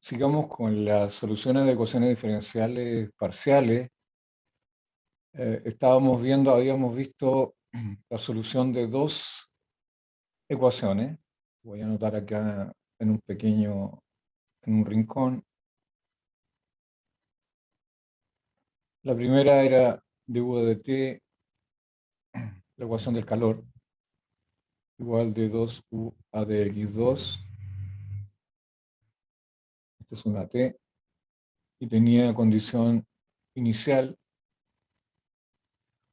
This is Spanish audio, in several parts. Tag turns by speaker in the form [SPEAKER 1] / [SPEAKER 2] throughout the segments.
[SPEAKER 1] Sigamos con las soluciones de ecuaciones diferenciales parciales. Habíamos visto la solución de dos ecuaciones. Voy a anotar acá en en un rincón. La primera era du de t, la ecuación del calor, igual de 2u a de x2. Esta es una t. Y tenía condición inicial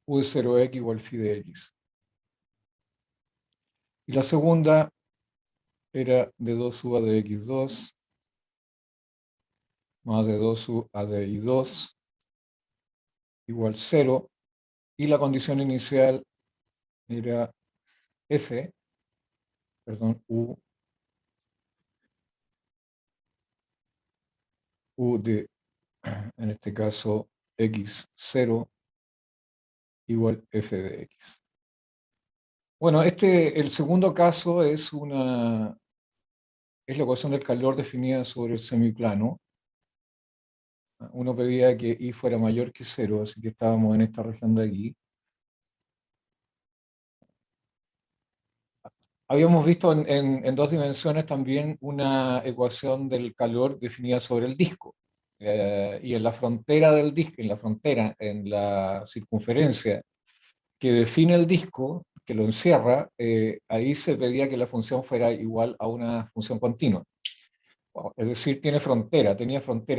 [SPEAKER 1] u de 0x igual phi de x. Y la segunda era de 2u a de x2 más de 2u a de y2 igual 0, y la condición inicial era f, u de, en este caso, x0 igual f de x. Bueno, el segundo caso es la ecuación del calor definida sobre el semiplano. Uno pedía que y fuera mayor que 0, así que estábamos en esta región de aquí. Habíamos visto en dos dimensiones también una ecuación del calor definida sobre el disco. Y en la frontera del disco, en la circunferencia que define el disco, que lo encierra, ahí se pedía que la función fuera igual a una función continua. Es decir, tenía frontera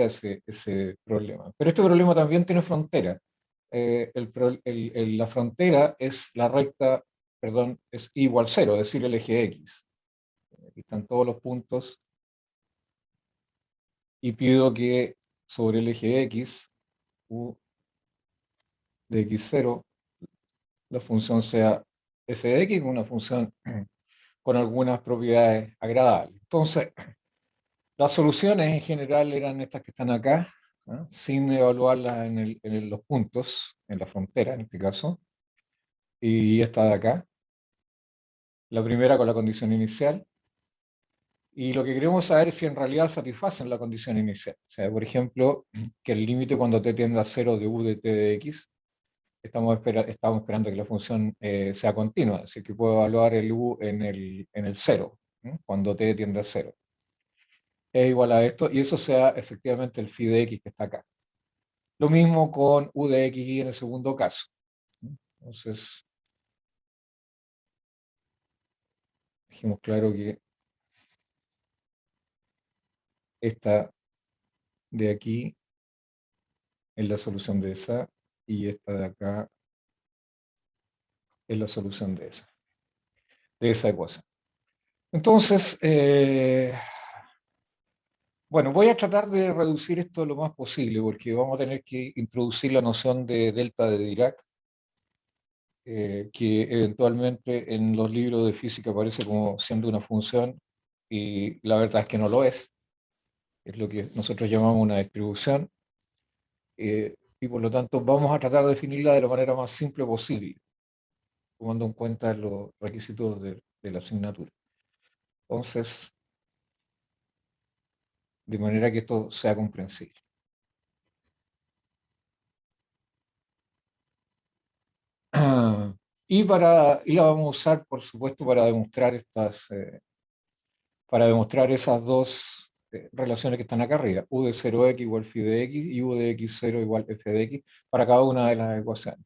[SPEAKER 1] ese problema. Pero este problema también tiene frontera. La frontera es la recta, perdón, es igual 0, es decir, el eje X. Aquí están todos los puntos. Y pido que sobre el eje X, u de x0, la función sea f de x, una función con algunas propiedades agradables. Entonces, las soluciones en general eran estas que están acá, ¿no? Sin evaluarlas en los puntos, en la frontera en este caso, y esta de acá, la primera con la condición inicial, y lo que queremos saber es si en realidad satisfacen la condición inicial. O sea, por ejemplo, que el límite cuando t tiende a 0 de u de t de x, estamos esperando que la función sea continua, así que puedo evaluar el u en el 0, ¿no? Cuando t tiende a 0. Es igual a esto, y eso sea efectivamente el phi de x que está acá. Lo mismo con u de x y en el segundo caso. Entonces, dijimos claro que esta de aquí es la solución de esa, y esta de acá es la solución de esa ecuación. Entonces, bueno, voy a tratar de reducir esto lo más posible, porque vamos a tener que introducir la noción de delta de Dirac, que eventualmente en los libros de física aparece como siendo una función, y la verdad es que no lo es lo que nosotros llamamos una distribución, y por lo tanto vamos a tratar de definirla de la manera más simple posible, tomando en cuenta los requisitos de la asignatura. Entonces, de manera que esto sea comprensible. Y la vamos a usar, por supuesto, para demostrar esas dos relaciones que están acá arriba, u de 0x igual phi de x y u de x0 igual f de x, para cada una de las ecuaciones.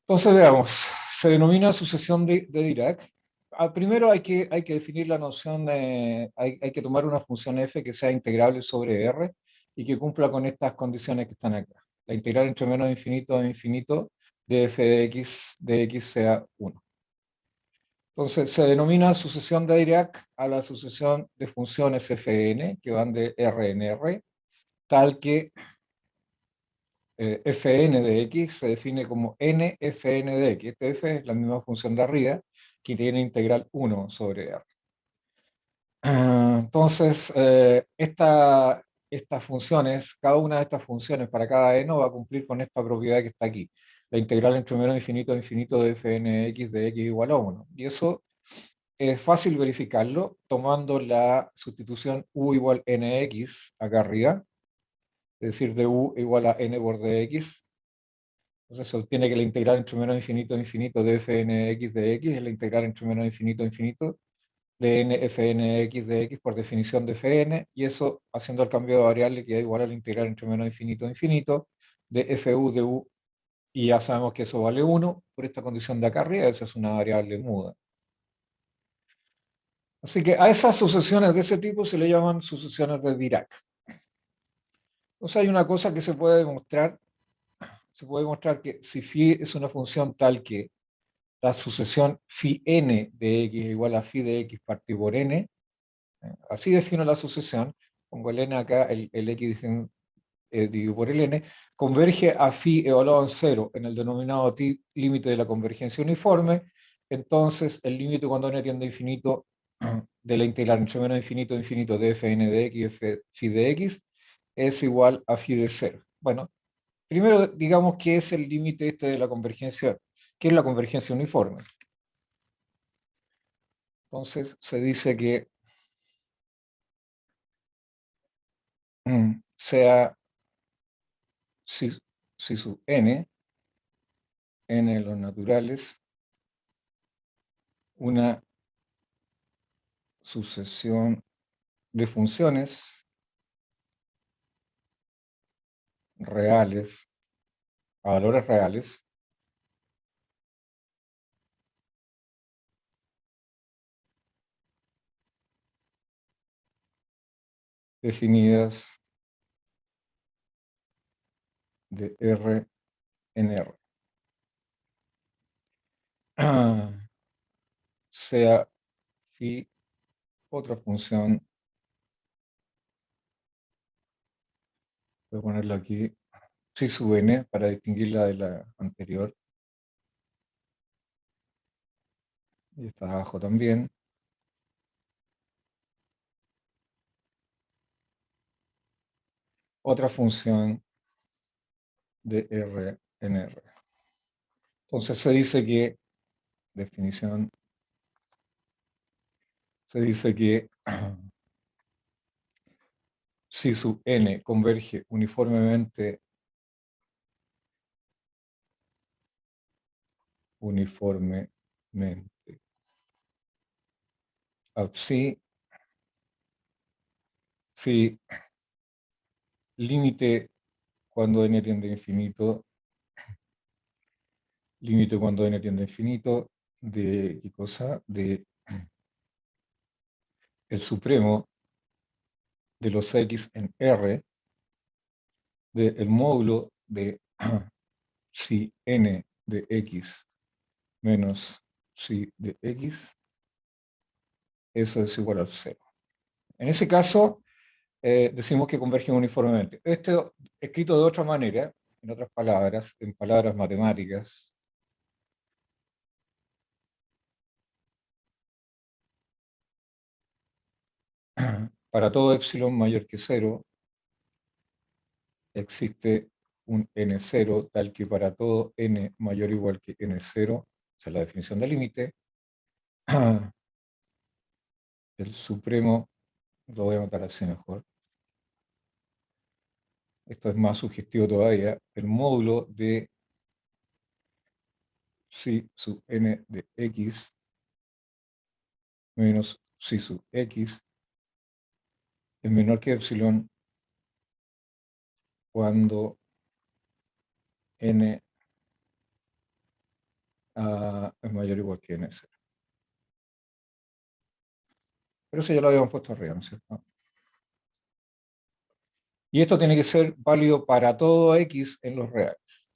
[SPEAKER 1] Entonces veamos, se denomina sucesión de Dirac. Primero hay que definir la noción, hay que tomar una función f que sea integrable sobre R y que cumpla con estas condiciones que están acá. La integral entre menos infinito a infinito de f de x sea 1. Entonces se denomina sucesión de Dirac a la sucesión de funciones fn que van de R en R, tal que fn de x se define como nfn de x. Este f es la misma función de arriba, que tiene integral 1 sobre R. Entonces, estas funciones, cada una de estas funciones para cada n va a cumplir con esta propiedad que está aquí. La integral entre menos infinito a infinito de fn de x igual a 1. Y eso es fácil verificarlo tomando la sustitución u igual nx acá arriba, es decir, de u igual a n por dx. Entonces se obtiene que la integral entre menos infinito a infinito de fnx de x es la integral entre menos infinito a infinito de n fnx de x por definición de fn, y eso haciendo el cambio de variable queda igual a la integral entre menos infinito a infinito de fu de u, y ya sabemos que eso vale 1 por esta condición de acá arriba, esa es una variable muda. Así que a esas sucesiones de ese tipo se le llaman sucesiones de Dirac. Entonces hay una cosa que se puede demostrar que si phi es una función tal que la sucesión phi n de x es igual a phi de x partido por n, así defino la sucesión, pongo el n acá, el x dividido por el n, converge a phi evaluado en 0 en el denominado límite de la convergencia uniforme. Entonces el límite cuando n tiende a infinito de la integral entre menos infinito a infinito de fn de x y phi de x es igual a phi de 0. Bueno, primero digamos que es el límite este de la convergencia, que es la convergencia uniforme. Entonces se dice que sea si sub n de los naturales, una sucesión de funciones reales a valores reales definidas de R en R. Sea phi otra función, voy a ponerlo aquí, psi sub n para distinguirla de la anterior, y está abajo también, otra función de R en R. Entonces se dice que, definición, se dice que si sub n converge uniformemente a psi, si límite cuando n tiende a infinito, límite cuando n tiende a infinito de qué cosa, de el supremo de los x en R, del módulo de si n de x menos si de x, eso es igual al 0. En ese caso, decimos que convergen uniformemente. Esto escrito de otra manera, en otras palabras, en palabras matemáticas, para todo epsilon mayor que 0, existe un n0 tal que para todo n mayor o igual que n0, o sea, la definición del límite, el supremo, lo voy a anotar así mejor, esto es más sugestivo todavía, el módulo de psi sub n de x menos psi sub x es menor que epsilon cuando n es mayor o igual que n0. Pero eso ya lo habíamos puesto arriba, ¿no es cierto? Y esto tiene que ser válido para todo x en los reales.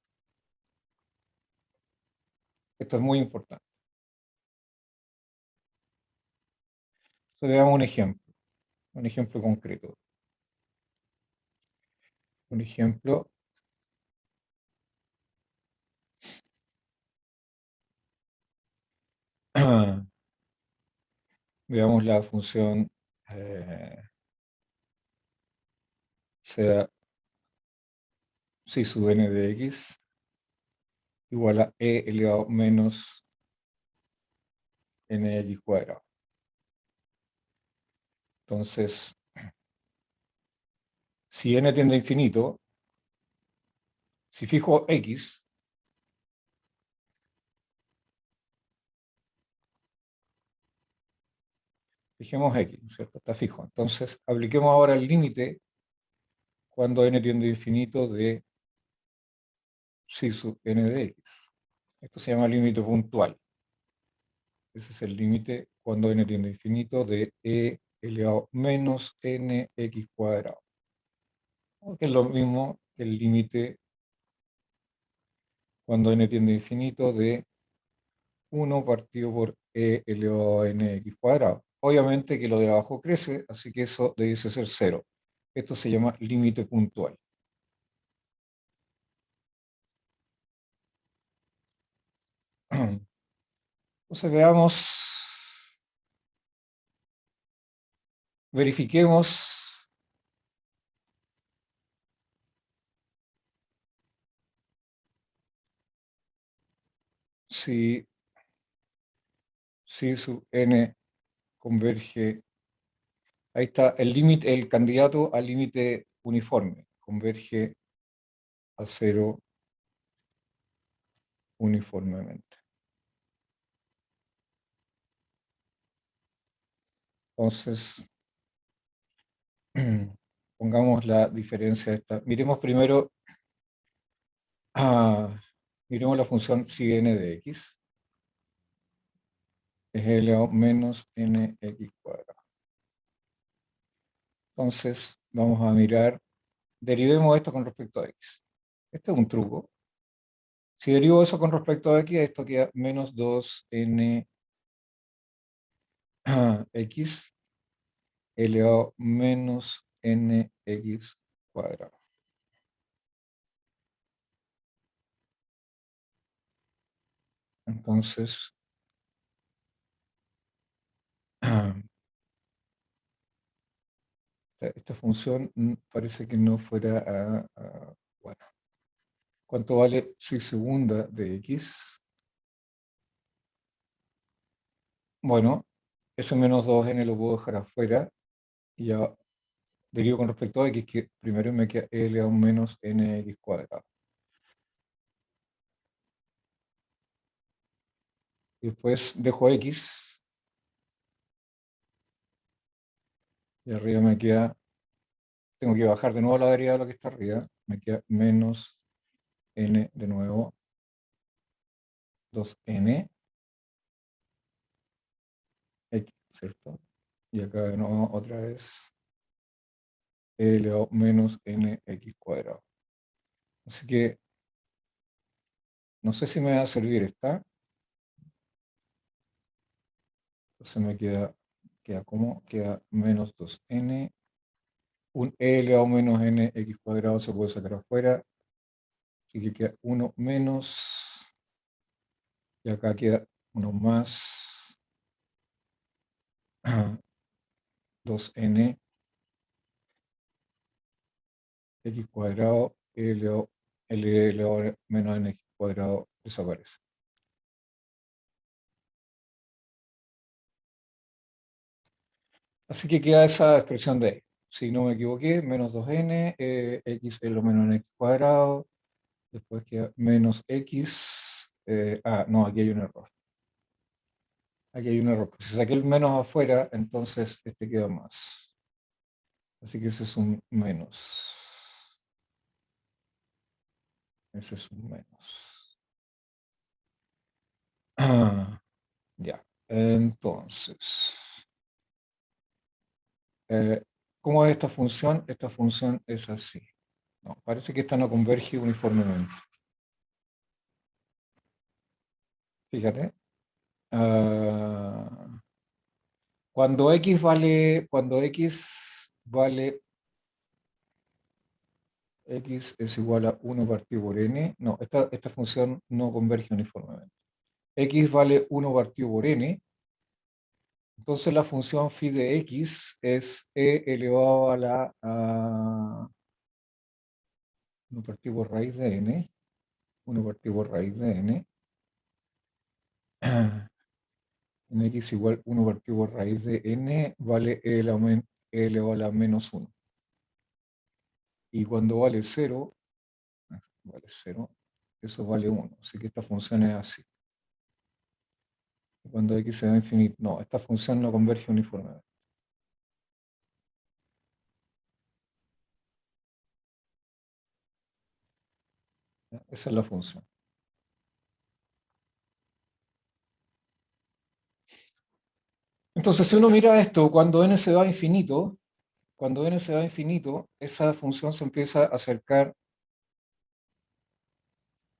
[SPEAKER 1] Esto es muy importante. Entonces, veamos un ejemplo concreto. Un ejemplo, veamos la función sea psi sub n de x igual a e elevado menos nx cuadrado. Entonces, si n tiende a infinito, si fijo x, fijemos x, ¿no es cierto? Está fijo. Entonces, apliquemos ahora el límite cuando n tiende a infinito de psi sub n de x. Esto se llama límite puntual. Ese es el límite cuando n tiende a infinito de e elevado menos nx cuadrado. Que es lo mismo que el límite cuando n tiende a infinito de 1 partido por e elevado a nx cuadrado. Obviamente que lo de abajo crece, así que eso debiese ser 0. Esto se llama límite puntual. Entonces verifiquemos si sub n converge. Ahí está el límite, el candidato al límite uniforme, converge a 0 uniformemente. Entonces, pongamos la diferencia esta. Miremos primero, miremos la función si n de x es elevado menos nx cuadrado. Entonces, vamos a mirar, derivemos esto con respecto a x. Este es un truco. Si derivo eso con respecto a x, esto queda menos 2nx elevado menos nx cuadrado. Entonces, esta función parece que no fuera bueno. ¿Cuánto vale psi segunda de x? Bueno, ese menos 2n lo puedo dejar afuera y ya derivo con respecto a x, que primero me queda e elevado menos nx cuadrado. Y después dejo x y arriba me queda, tengo que bajar de nuevo la derivada de lo que está arriba, me queda menos n de nuevo, 2n, x, ¿cierto? Y acá de nuevo otra vez e elevado menos nx cuadrado. Así que no sé si me va a servir esta. Entonces me queda menos 2n. Un e elevado menos nx cuadrado se puede sacar afuera. Así que queda 1 menos. Y acá queda 1 más 2n x cuadrado, e elevado menos nx cuadrado desaparece. Así que queda esa expresión de ahí. Si no me equivoqué, menos 2n, x es lo menos nx cuadrado, después queda menos x, no, aquí hay un error. Aquí hay un error. Si saqué el menos afuera, entonces este queda más. Así que ese es un menos. Ese es un menos. Ya. Entonces, ¿cómo es esta función? Esta función es así. No, parece que esta no converge uniformemente. Fíjate. Cuando x vale, x es igual a 1 partido por n, no, esta función no converge uniformemente. X vale 1 partido por n, entonces la función phi de x es e elevado a la 1 partido por raíz de n, 1 partido por raíz de n, en x igual 1 partido por raíz de n vale e elevado a la menos 1. Y cuando vale 0, eso vale 1. Así que esta función es así. Y cuando x se va a infinito, no, esta función no converge uniformemente. ¿Ya? Esa es la función. Entonces, si uno mira esto, cuando n se va a infinito, esa función se empieza a acercar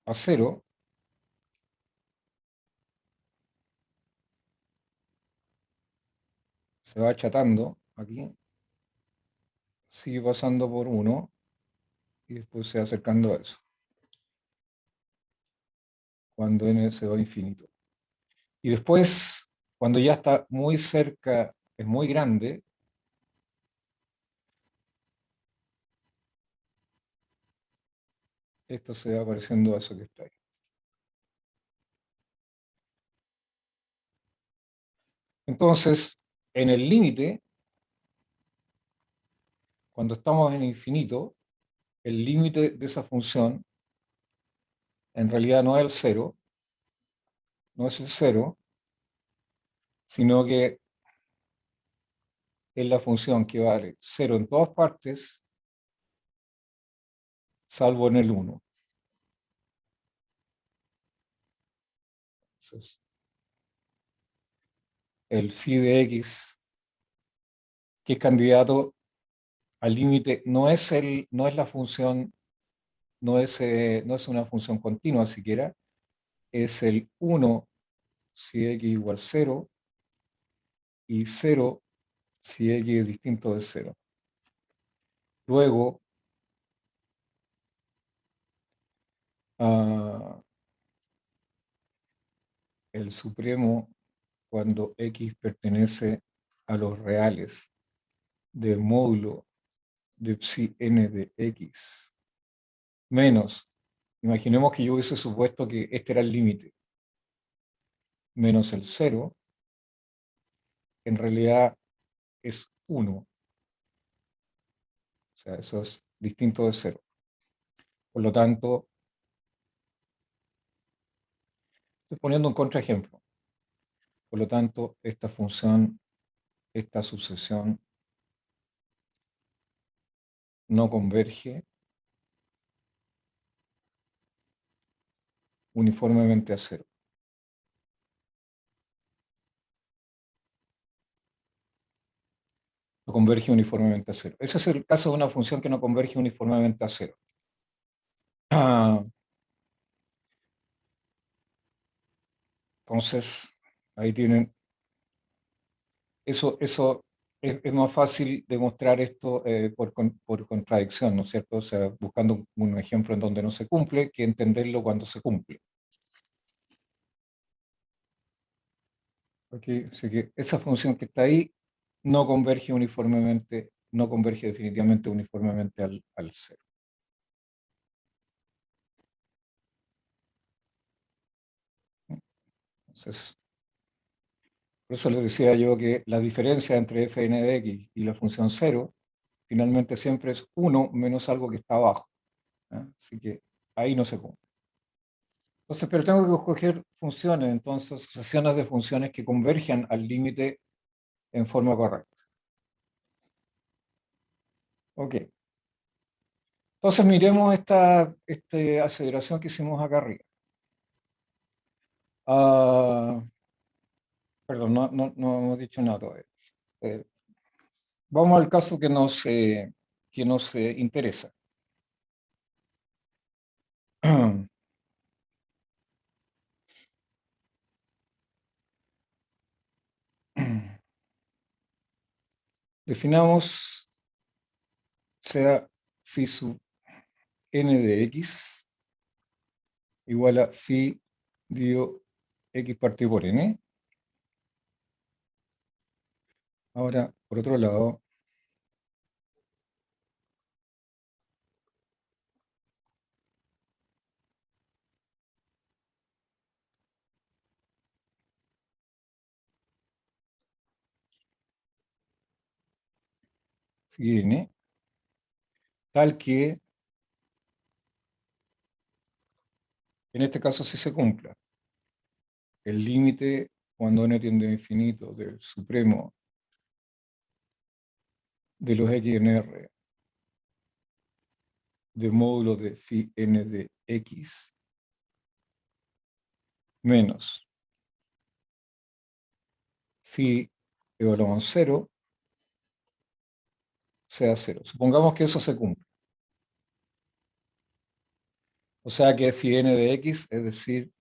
[SPEAKER 1] a 0, se va achatando aquí, sigue pasando por 1 y después se va acercando a eso, cuando n se va a infinito. Y después, cuando ya está muy cerca, es muy grande, esto se va pareciendo a eso que está ahí. Entonces, en el límite, cuando estamos en infinito, el límite de esa función en realidad no es el 0, no es el 0, sino que es la función que vale 0 en todas partes, salvo en el 1. Entonces, el phi de x, que es candidato al límite, no es la función, no es una función continua siquiera, es el 1 si x igual 0 y 0 si x es distinto de 0. Luego, el supremo cuando x pertenece a los reales del módulo de psi n de x menos, imaginemos que yo hubiese supuesto que este era el límite, menos el 0, en realidad es 1. O sea, eso es distinto de 0. Por lo tanto, estoy poniendo un contraejemplo. Por lo tanto, esta función, esta sucesión no converge uniformemente a 0. No converge uniformemente a 0. Ese es el caso de una función que no converge uniformemente a 0. Entonces, ahí tienen, eso es más fácil demostrar esto por contradicción, ¿no es cierto? O sea, buscando un ejemplo en donde no se cumple, que entenderlo cuando se cumple. ¿Ok? Así que esa función que está ahí no converge uniformemente, no converge definitivamente uniformemente al 0. Entonces, por eso les decía yo que la diferencia entre fn de x y la función 0 finalmente siempre es 1 menos algo que está abajo. ¿Ah? Así que ahí no se cumple. Entonces, pero tengo que escoger funciones, entonces sucesiones de funciones que convergen al límite en forma correcta. Ok. Entonces miremos esta aceleración que hicimos acá arriba. Ah, perdón, no hemos dicho nada todavía. Eh, Vamos al caso que nos interesa. Definamos sea phi sub n de x igual a phi dividido x partido por n. Ahora, por otro lado, phi n, tal que en este caso sí se cumpla. El límite cuando n tiende a infinito del supremo de los x en R de módulo de phi n de x menos phi evaluado en 0 sea 0. Supongamos que eso se cumple. O sea que phi n de x, es decir,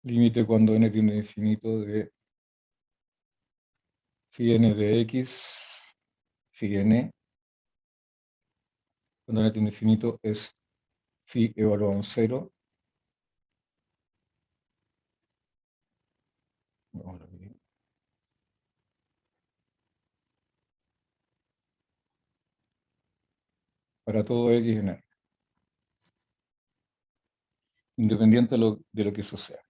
[SPEAKER 1] límite cuando n tiende a infinito de phi n de x, phi n, cuando n tiende a infinito es phi evaluado en 0. Para todo x en R, independiente de lo que eso sea.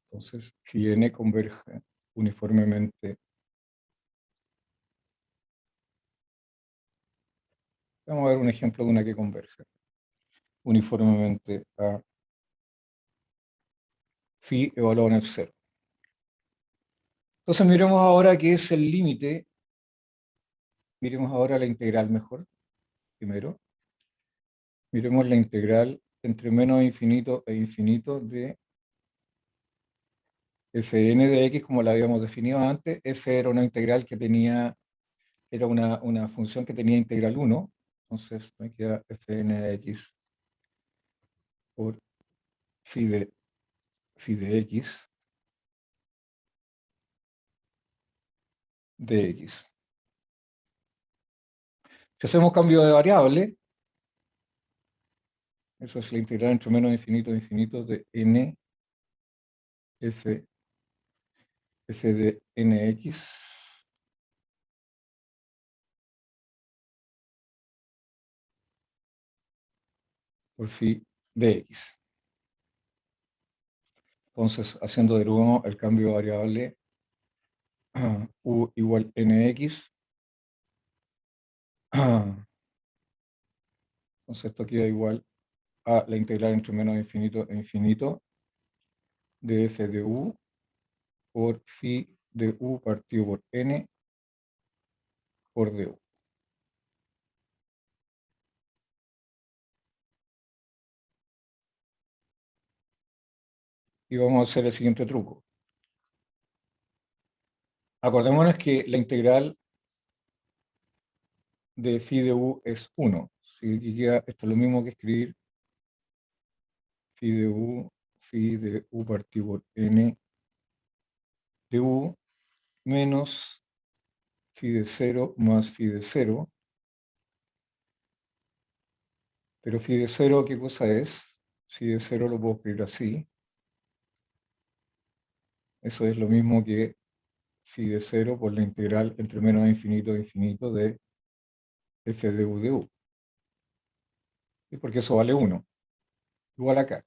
[SPEAKER 1] Entonces, phi n converge uniformemente. Vamos a ver un ejemplo de una que converge uniformemente a phi evaluado en el 0. Entonces miremos ahora qué es el límite. Miremos ahora la integral mejor, primero. Miremos la integral entre menos infinito e infinito de fn de x, como la habíamos definido antes. F era una integral que tenía, era una función que tenía integral 1. Entonces me queda fn de x por phi de x de x. Si hacemos cambio de variable, eso es la integral entre menos infinito e infinito de n f de nx por phi de x. Entonces, haciendo de nuevo el cambio de variable u igual nx, entonces esto queda igual a la integral entre menos infinito e infinito de f de u por phi de u partido por n por du. Y vamos a hacer el siguiente truco. Acordémonos que la integral de phi de u es 1. Así que queda esto es lo mismo que escribir phi de u partido por n de u menos phi de 0 más phi de 0. Pero phi de 0, ¿qué cosa es? Phi de 0 lo puedo escribir así. Eso es lo mismo que phi de 0 por la integral entre menos infinito e infinito de f de u de u. ¿Y porque eso vale 1? Igual acá.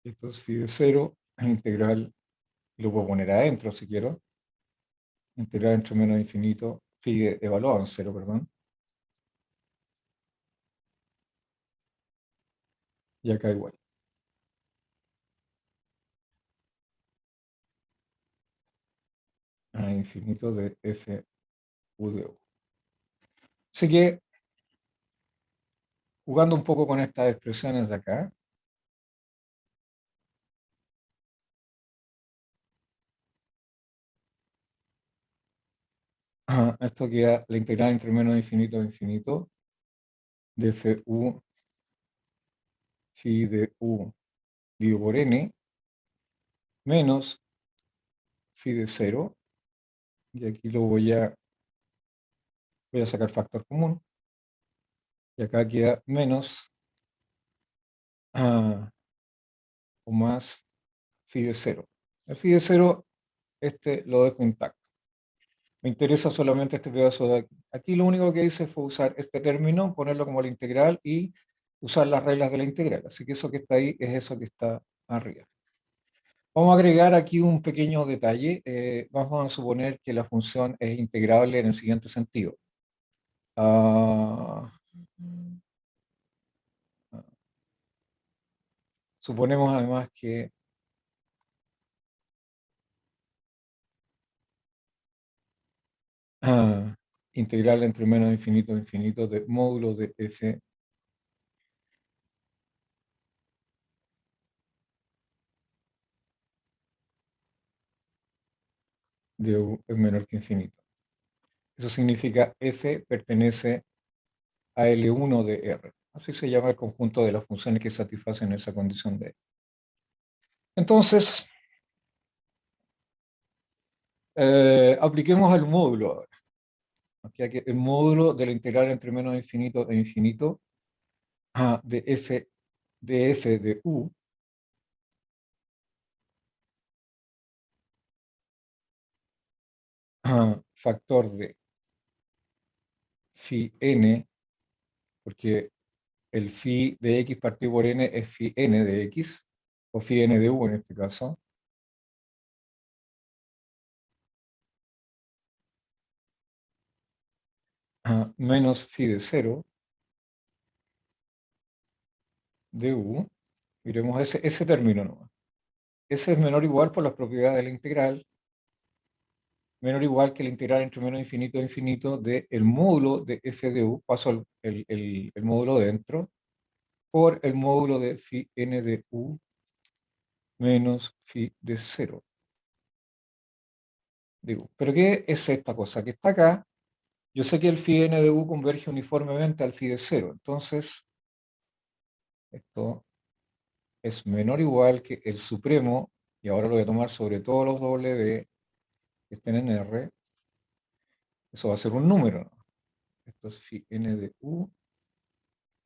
[SPEAKER 1] Esto es phi de 0, integral, lo puedo poner adentro si quiero. Integral entre menos infinito, phi evaluado en 0, perdón. Y acá igual. A infinito de f u de u. Así que, jugando un poco con estas expresiones de acá, esto queda la integral entre menos infinito e infinito de f u phi de u dividido por n menos phi de 0, y aquí lo voy a sacar factor común, y acá queda menos o más phi de 0. El phi de 0, este lo dejo intacto. Me interesa solamente este pedazo de aquí. Aquí lo único que hice fue usar este término, ponerlo como la integral y usar las reglas de la integral. Así que eso que está ahí es eso que está arriba. Vamos a agregar aquí un pequeño detalle. Vamos a suponer que la función es integrable en el siguiente sentido. Ah, suponemos además que integral entre menos infinito a infinito de módulo de f de u es menor que infinito. Eso significa f pertenece a L1 de R. Así se llama el conjunto de las funciones que satisfacen esa condición de. Entonces, apliquemos al módulo ahora. Ya que el módulo de la integral entre menos infinito e infinito de f de u factor de phi n, porque el phi de x partido por n es phi n de x, o phi n de u en este caso, menos phi de 0 de u, miremos ese término nomás. Ese es menor o igual por las propiedades de la integral, menor o igual que la integral entre menos infinito e infinito de el módulo de f de u, paso el módulo dentro, por el módulo de phi n de u menos phi de 0 de u. ¿Pero qué es esta cosa que está acá? Yo sé que el phi n de u converge uniformemente al phi de 0, entonces esto es menor o igual que el supremo, y ahora lo voy a tomar sobre todos los w que estén en R, eso va a ser un número, ¿no? Esto es phi n de u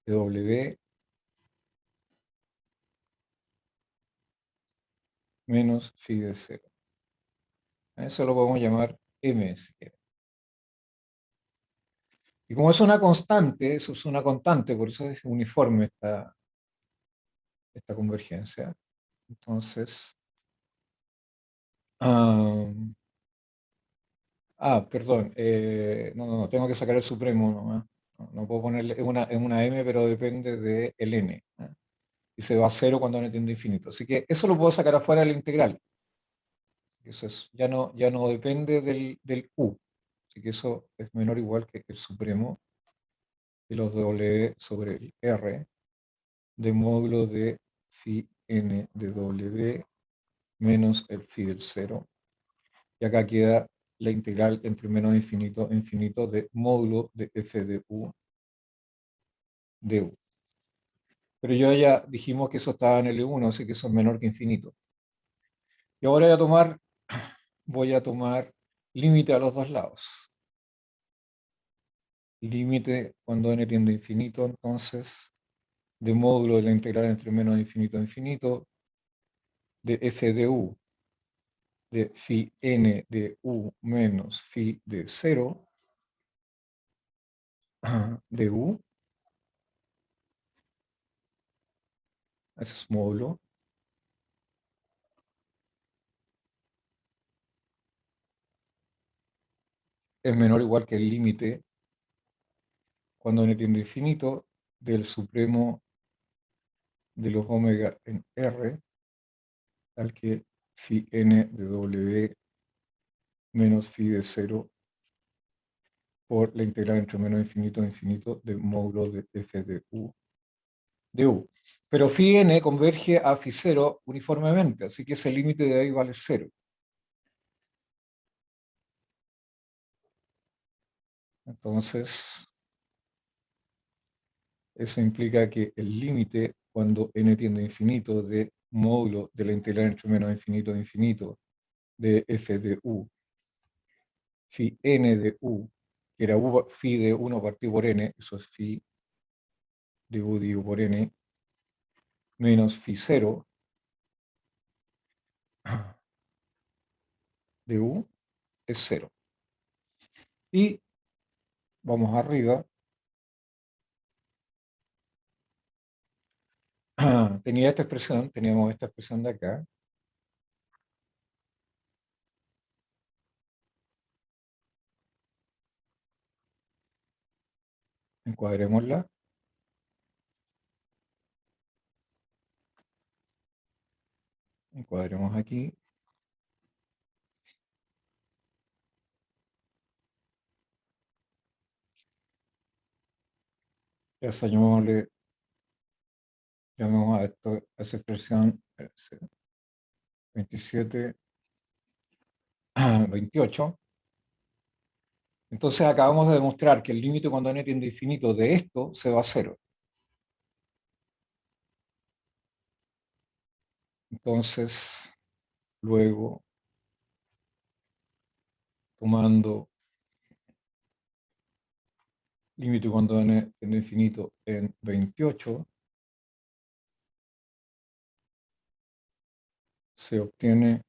[SPEAKER 1] de w menos phi de 0. A eso lo podemos llamar m si quieren. Y como es una constante, eso es una constante, por eso es uniforme esta convergencia. Entonces, ah, perdón, no, tengo que sacar el supremo nomás. No puedo ponerle, es una m, pero depende del n. Y se va a cero cuando n tiende a infinito. Así que eso lo puedo sacar afuera de la integral. Eso es, ya no depende del u. Así que eso es menor o igual que el supremo de los w sobre el r de módulo de phi n de w menos el phi del 0. Y acá queda la integral entre menos infinito e infinito de módulo de f de u de u. Pero ya dijimos que eso estaba en L1, así que eso es menor que infinito. Y ahora voy a tomar límite a los dos lados. Límite cuando n tiende a infinito, entonces, de módulo de la integral entre menos infinito a infinito de f de u de phi n de u menos phi de 0 de u, ese es módulo, es menor o igual que el límite cuando n tiende a infinito del supremo de los omega en R al que phi n de w menos phi de 0 por la integral entre menos infinito a infinito de módulo de f de u. Pero phi n converge a phi 0 uniformemente, así que ese límite de ahí vale 0. Entonces, eso implica que el límite cuando n tiende a infinito de módulo de la integral entre menos infinito a infinito de f de u, phi n de u, que era phi de 1 partido por n, eso es phi de u dividido por n, menos phi 0 de u es 0. Y vamos arriba, teníamos esta expresión de acá. Encuadrémosla. Encuadremos aquí. Ya llamemos a esto, a esa expresión 27, 28. Entonces acabamos de demostrar que el límite cuando n tiende a infinito de esto se va a cero. Entonces, luego, tomando límite cuando n tiende a infinito en 28, se obtiene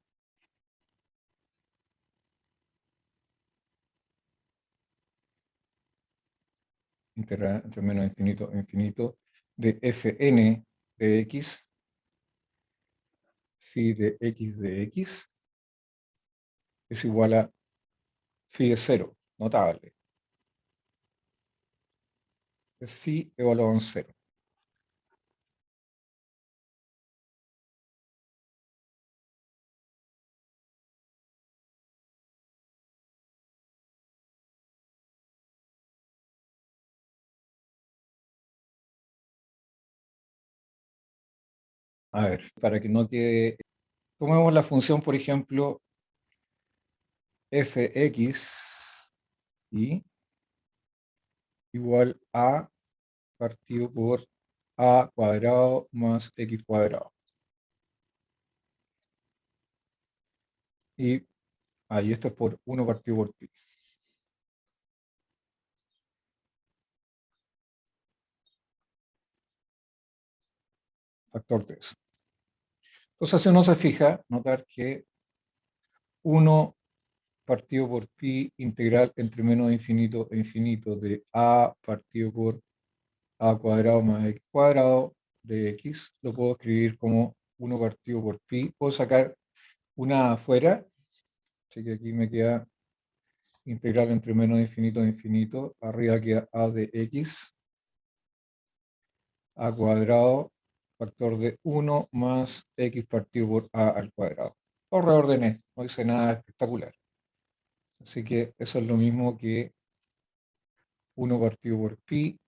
[SPEAKER 1] integral entre menos infinito e infinito de fn de x, phi de x es igual a phi de 0, notable. Es phi evaluado en 0. A ver, para que no quede... Tomemos la función, por ejemplo, fx y igual a partido por a cuadrado más x cuadrado. Y ahí esto es por 1 partido por pi. Factor 3. Entonces, si uno se fija, notar que 1 partido por pi integral entre menos infinito e infinito de a partido por a cuadrado más x cuadrado de x, lo puedo escribir como 1 partido por pi. Puedo sacar una afuera, así que aquí me queda integral entre menos infinito e infinito. Arriba queda a de x a cuadrado, factor de 1 más x partido por a al cuadrado. Lo reordené, no hice nada espectacular. Así que eso es lo mismo que 1 partido por pi,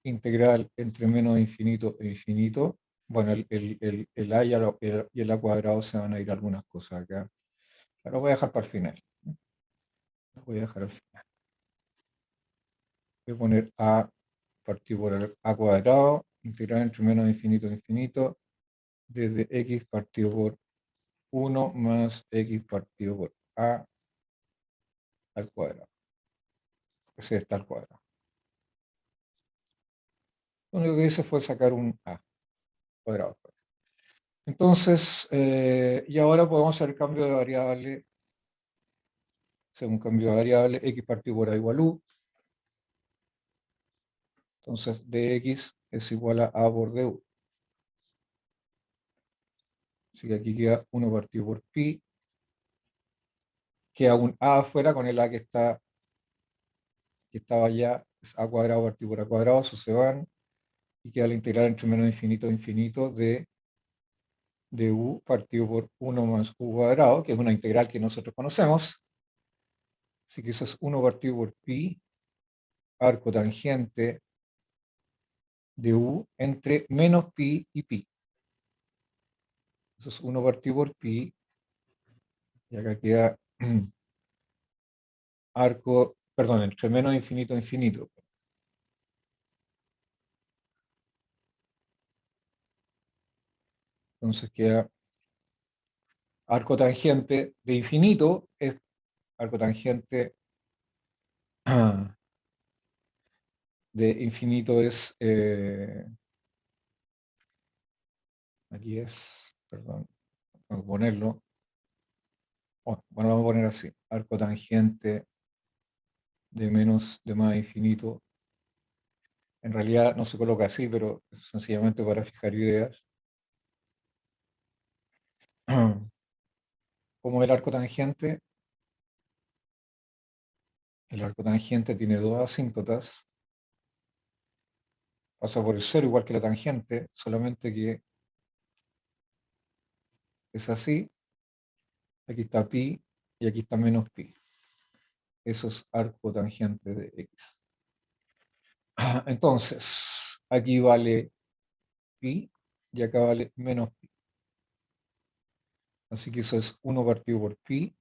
[SPEAKER 1] integral entre menos infinito e infinito. Bueno, el a y el a cuadrado se van a ir algunas cosas acá. Lo voy a dejar para el final. Lo voy a dejar al final. Voy a poner a partido por el a cuadrado, integral entre menos infinito e infinito, desde x partido por 1 más x partido por a al cuadrado. Ese está al cuadrado. Lo único que hice fue sacar un a cuadrado. Entonces, y ahora podemos hacer cambio de variable, según cambio de variable, x partido por a igual u. Entonces, dx es igual a por du. Así que aquí queda 1 partido por pi. Queda un a afuera con el a que estaba allá, es a cuadrado partido por a cuadrado, eso se van. Y queda la integral entre menos infinito e infinito de u partido por 1 más u cuadrado, que es una integral que nosotros conocemos. Así que eso es 1 partido por pi, arco tangente de u entre menos pi y pi. Eso es 1 partido por pi, y acá queda arco, perdón, entre menos infinito e infinito. Entonces queda arco tangente de infinito, es arco tangente de infinito es, aquí es, perdón, tengo que ponerlo, bueno, vamos a poner así, arco tangente de más infinito En realidad no se coloca así, pero es sencillamente para fijar ideas. Como el arco tangente tiene dos asíntotas, pasa por el cero igual que la tangente, solamente que es así, aquí está pi y aquí está menos pi. Eso es arco tangente de x. Entonces, aquí vale pi y acá vale menos pi. Así que eso es 1 partido por pi.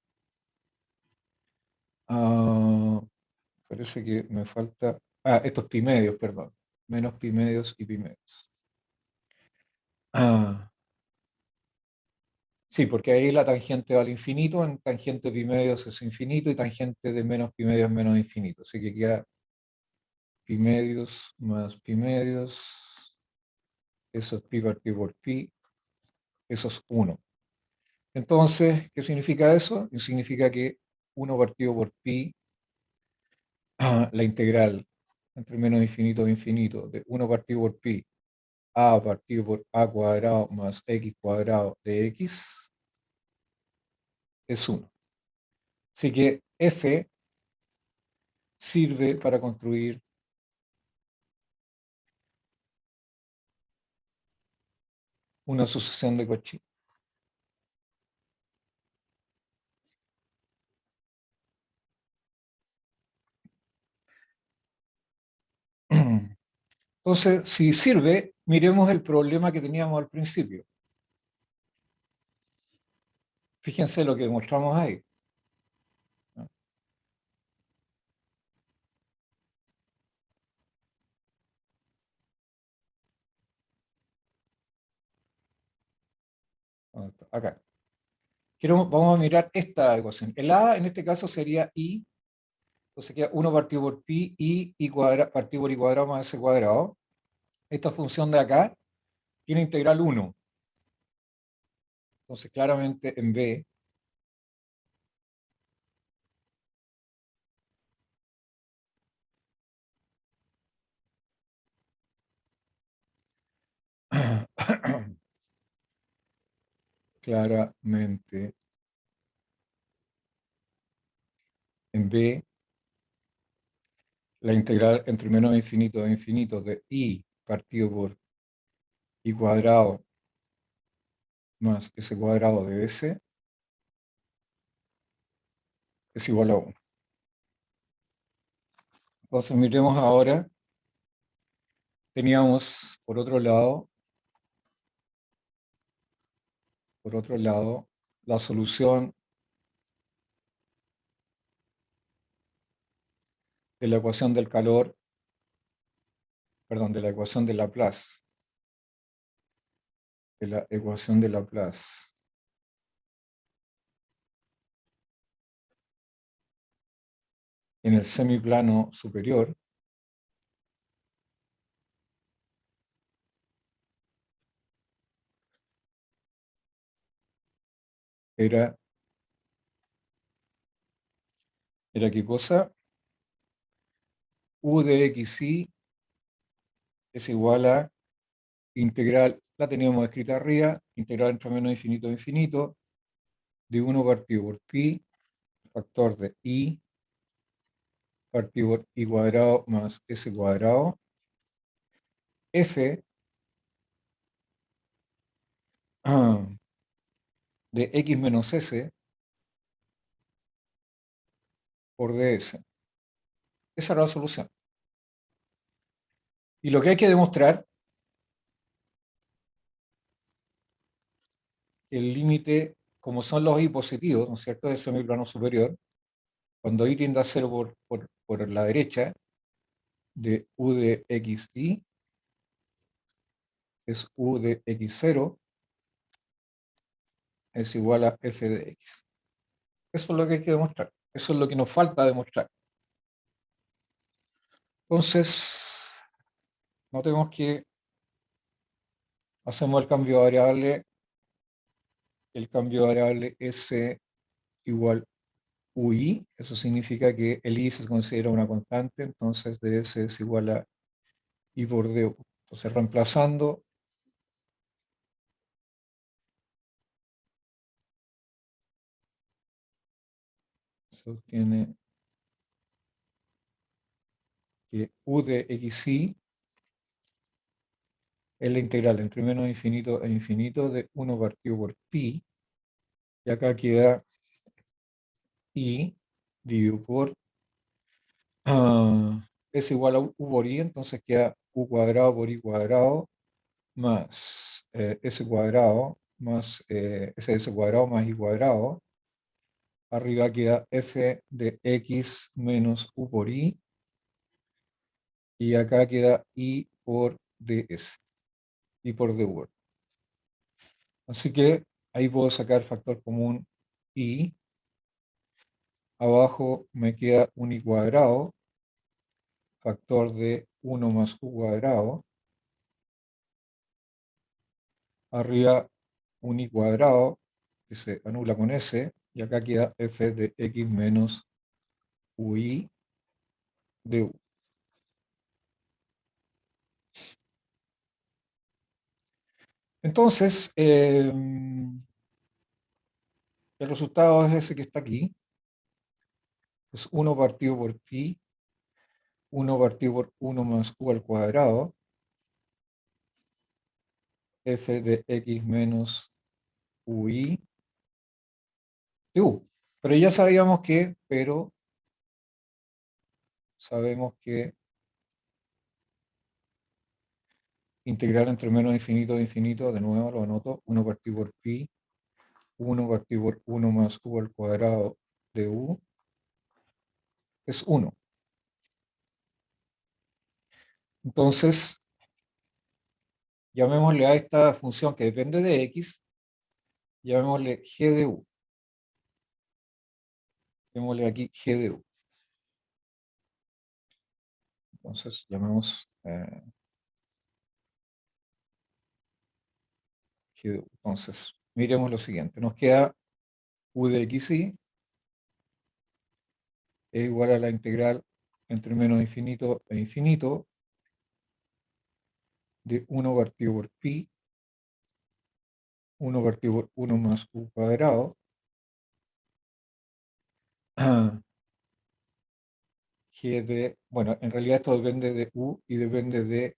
[SPEAKER 1] Ah, parece que me falta... Ah, estos pi medios, perdón. Menos pi medios y pi medios. Ah, sí, porque ahí la tangente va al infinito, en tangente pi medios es infinito y tangente de menos pi medios es menos infinito. Así que queda pi medios más pi medios. Eso es pi partido por pi. Eso es 1. Entonces, ¿qué significa eso? Significa que 1 partido por pi, la integral entre menos infinito e infinito de 1 partido por pi a partido por a cuadrado más x cuadrado de x es 1. Así que f sirve para construir una sucesión de Cauchy. Entonces, si sirve, miremos el problema que teníamos al principio. Fíjense lo que mostramos ahí. Acá. Vamos a mirar esta ecuación. El a en este caso sería i, entonces queda 1 partido por pi i cuadrado, partido por i cuadrado más s cuadrado. Esta función de acá tiene integral 1. Entonces claramente en b claramente en b la integral entre menos infinito e infinito de i partido por i cuadrado más s cuadrado de s es igual a 1. Entonces miremos ahora, teníamos por otro lado, la solución de la ecuación del calor, perdón, de la ecuación de Laplace, de la ecuación de Laplace en el semiplano superior, era, ¿era qué cosa? U de xi es igual a integral, la teníamos escrita arriba, integral entre menos infinito a infinito, de 1 partido por pi, factor de i, partido por i cuadrado más s cuadrado, f de x menos s por ds. Esa era la solución. Y lo que hay que demostrar, el límite, como son los i positivos, ¿no es cierto?, del semiplano superior, cuando i tiende a 0 por la derecha, de u de xi, es u de x0, es igual a f de x. Eso es lo que hay que demostrar. Eso es lo que nos falta demostrar. Entonces, notemos que hacemos el cambio de variable s igual ui, eso significa que el i se considera una constante, entonces ds es igual a y por du. Entonces, reemplazando, se obtiene que u de xi es la integral entre menos infinito e infinito de 1 partido por pi, y acá queda i dividido por es igual a u por i, entonces queda u cuadrado por i cuadrado más s cuadrado más ss cuadrado más i cuadrado. Arriba queda f de x menos u por i, y acá queda i por ds, i por du. Así que ahí puedo sacar factor común i. Abajo me queda un i cuadrado, factor de 1 más u cuadrado. Arriba un i cuadrado, que se anula con s, y acá queda f de x menos ui de u. Entonces, el resultado es ese que está aquí. Es 1 partido por pi, 1 partido por 1 más u al cuadrado, f de x menos ui de u. Pero ya sabíamos que, sabemos que integral entre menos infinito e infinito, de nuevo lo anoto, 1 partido por pi, 1 partido por 1 más u al cuadrado de u, es 1. Entonces, llamémosle a esta función que depende de x, llamémosle g de u. Llamémosle aquí g de u. Entonces, llamemos g de u. Entonces, miremos lo siguiente. Nos queda u de xi es igual a la integral entre menos infinito e infinito de 1 partido por pi, 1 partido por 1 más u cuadrado, g de, bueno, en realidad esto depende de u y depende de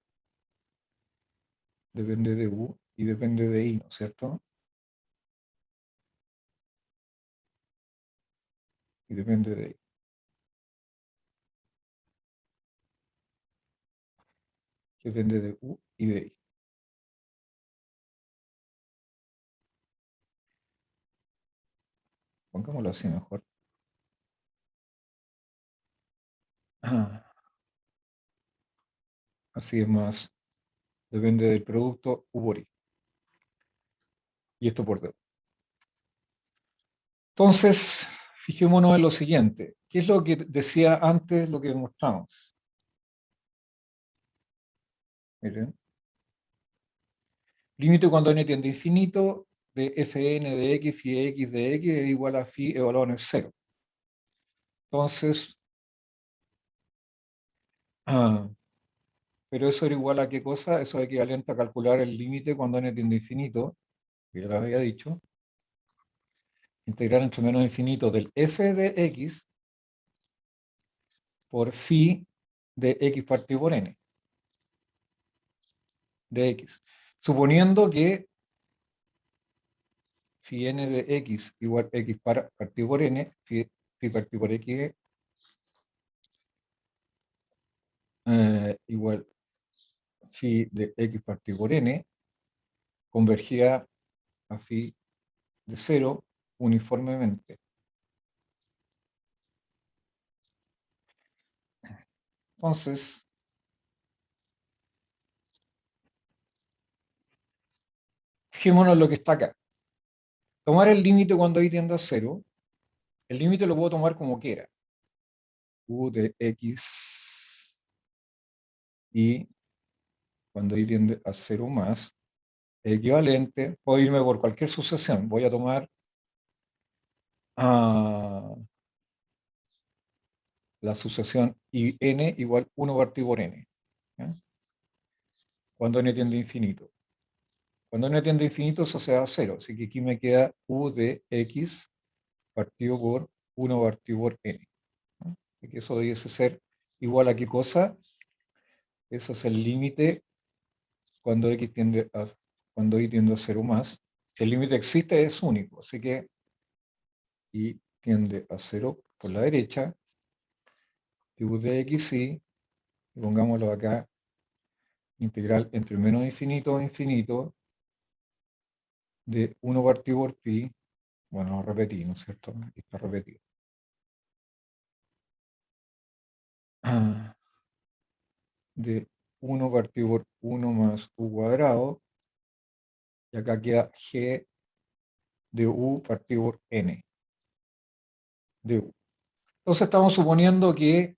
[SPEAKER 1] u y depende de i, ¿no es cierto? Y depende de i. Que depende de u y de i. Pongámoslo así mejor. Así es más. Depende del producto u por i. Y esto por d. Entonces, fijémonos en lo siguiente. ¿Qué es lo que decía antes, lo que demostramos? Miren. Límite cuando n tiende a infinito de fn de x, phi x de x es igual a phi evaluado en 0. Entonces, pero eso era igual a qué cosa? Eso es equivalente a calcular el límite cuando n tiende a infinito, que ya lo había dicho. Integrar entre menos infinito del f de x por phi de x partido por n de x. Suponiendo que phi n de x igual x partido por n, phi partido por x igual phi de x partido por n, convergía a phi de 0 uniformemente. Entonces, fijémonos en lo que está acá. Tomar el límite cuando i tiende a 0, el límite lo puedo tomar como quiera. U de x y cuando i tiende a 0 más, equivalente, puedo irme por cualquier sucesión. Voy a tomar la sucesión in igual 1 partido por n. ¿Ya? cuando n tiende a infinito. Cuando n tiende a infinito, eso se va a cero. Así que aquí me queda u de x partido por 1 partido por n. ¿No? Así que eso debiese ser igual a qué cosa. Eso es el límite cuando x tiende a, cuando y tiende a 0 más. Si el límite existe, es único. Así que y tiende a 0 por la derecha. U de x y pongámoslo acá, integral entre menos infinito a infinito de 1 partido por pi. Bueno, lo repetí, ¿no es cierto? Aquí está repetido. De 1 partido por 1 más u cuadrado. Y acá queda g de u partido por n de u. Entonces estamos suponiendo que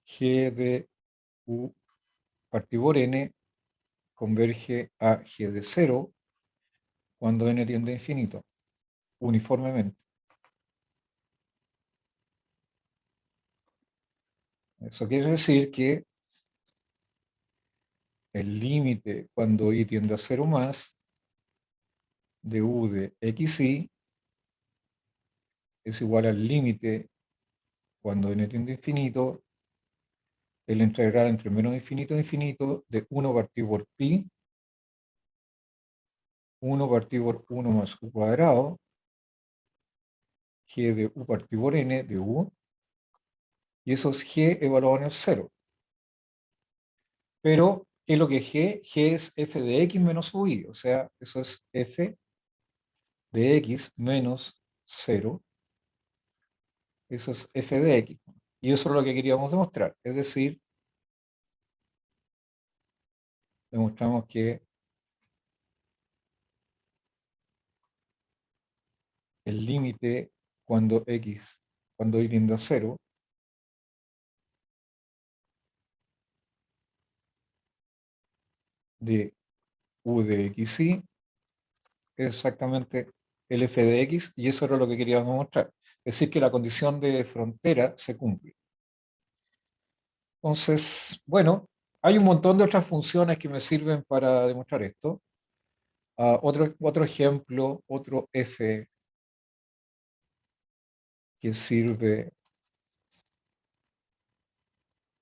[SPEAKER 1] g de u partido por n converge a g de 0 cuando n tiende a infinito, uniformemente. Eso quiere decir que el límite cuando y tiende a 0 más de u de xy es igual al límite cuando n tiende a infinito, el integral entre menos infinito a infinito de 1 partido por pi, 1 partido por 1 más u cuadrado, g de u partido por n de u, y eso es g evaluado en el 0. Pero, ¿qué es lo que es g? G es f de x menos ui, o sea, eso es f de x menos 0, eso es f de x. Y eso es lo que queríamos demostrar, es decir, demostramos que el límite cuando y tiende a 0, de u de xy es exactamente el f de x, y eso era lo que queríamos demostrar. Es decir, que la condición de frontera se cumple. Entonces, bueno, hay un montón de otras funciones que me sirven para demostrar esto. Otro ejemplo, otro f que sirve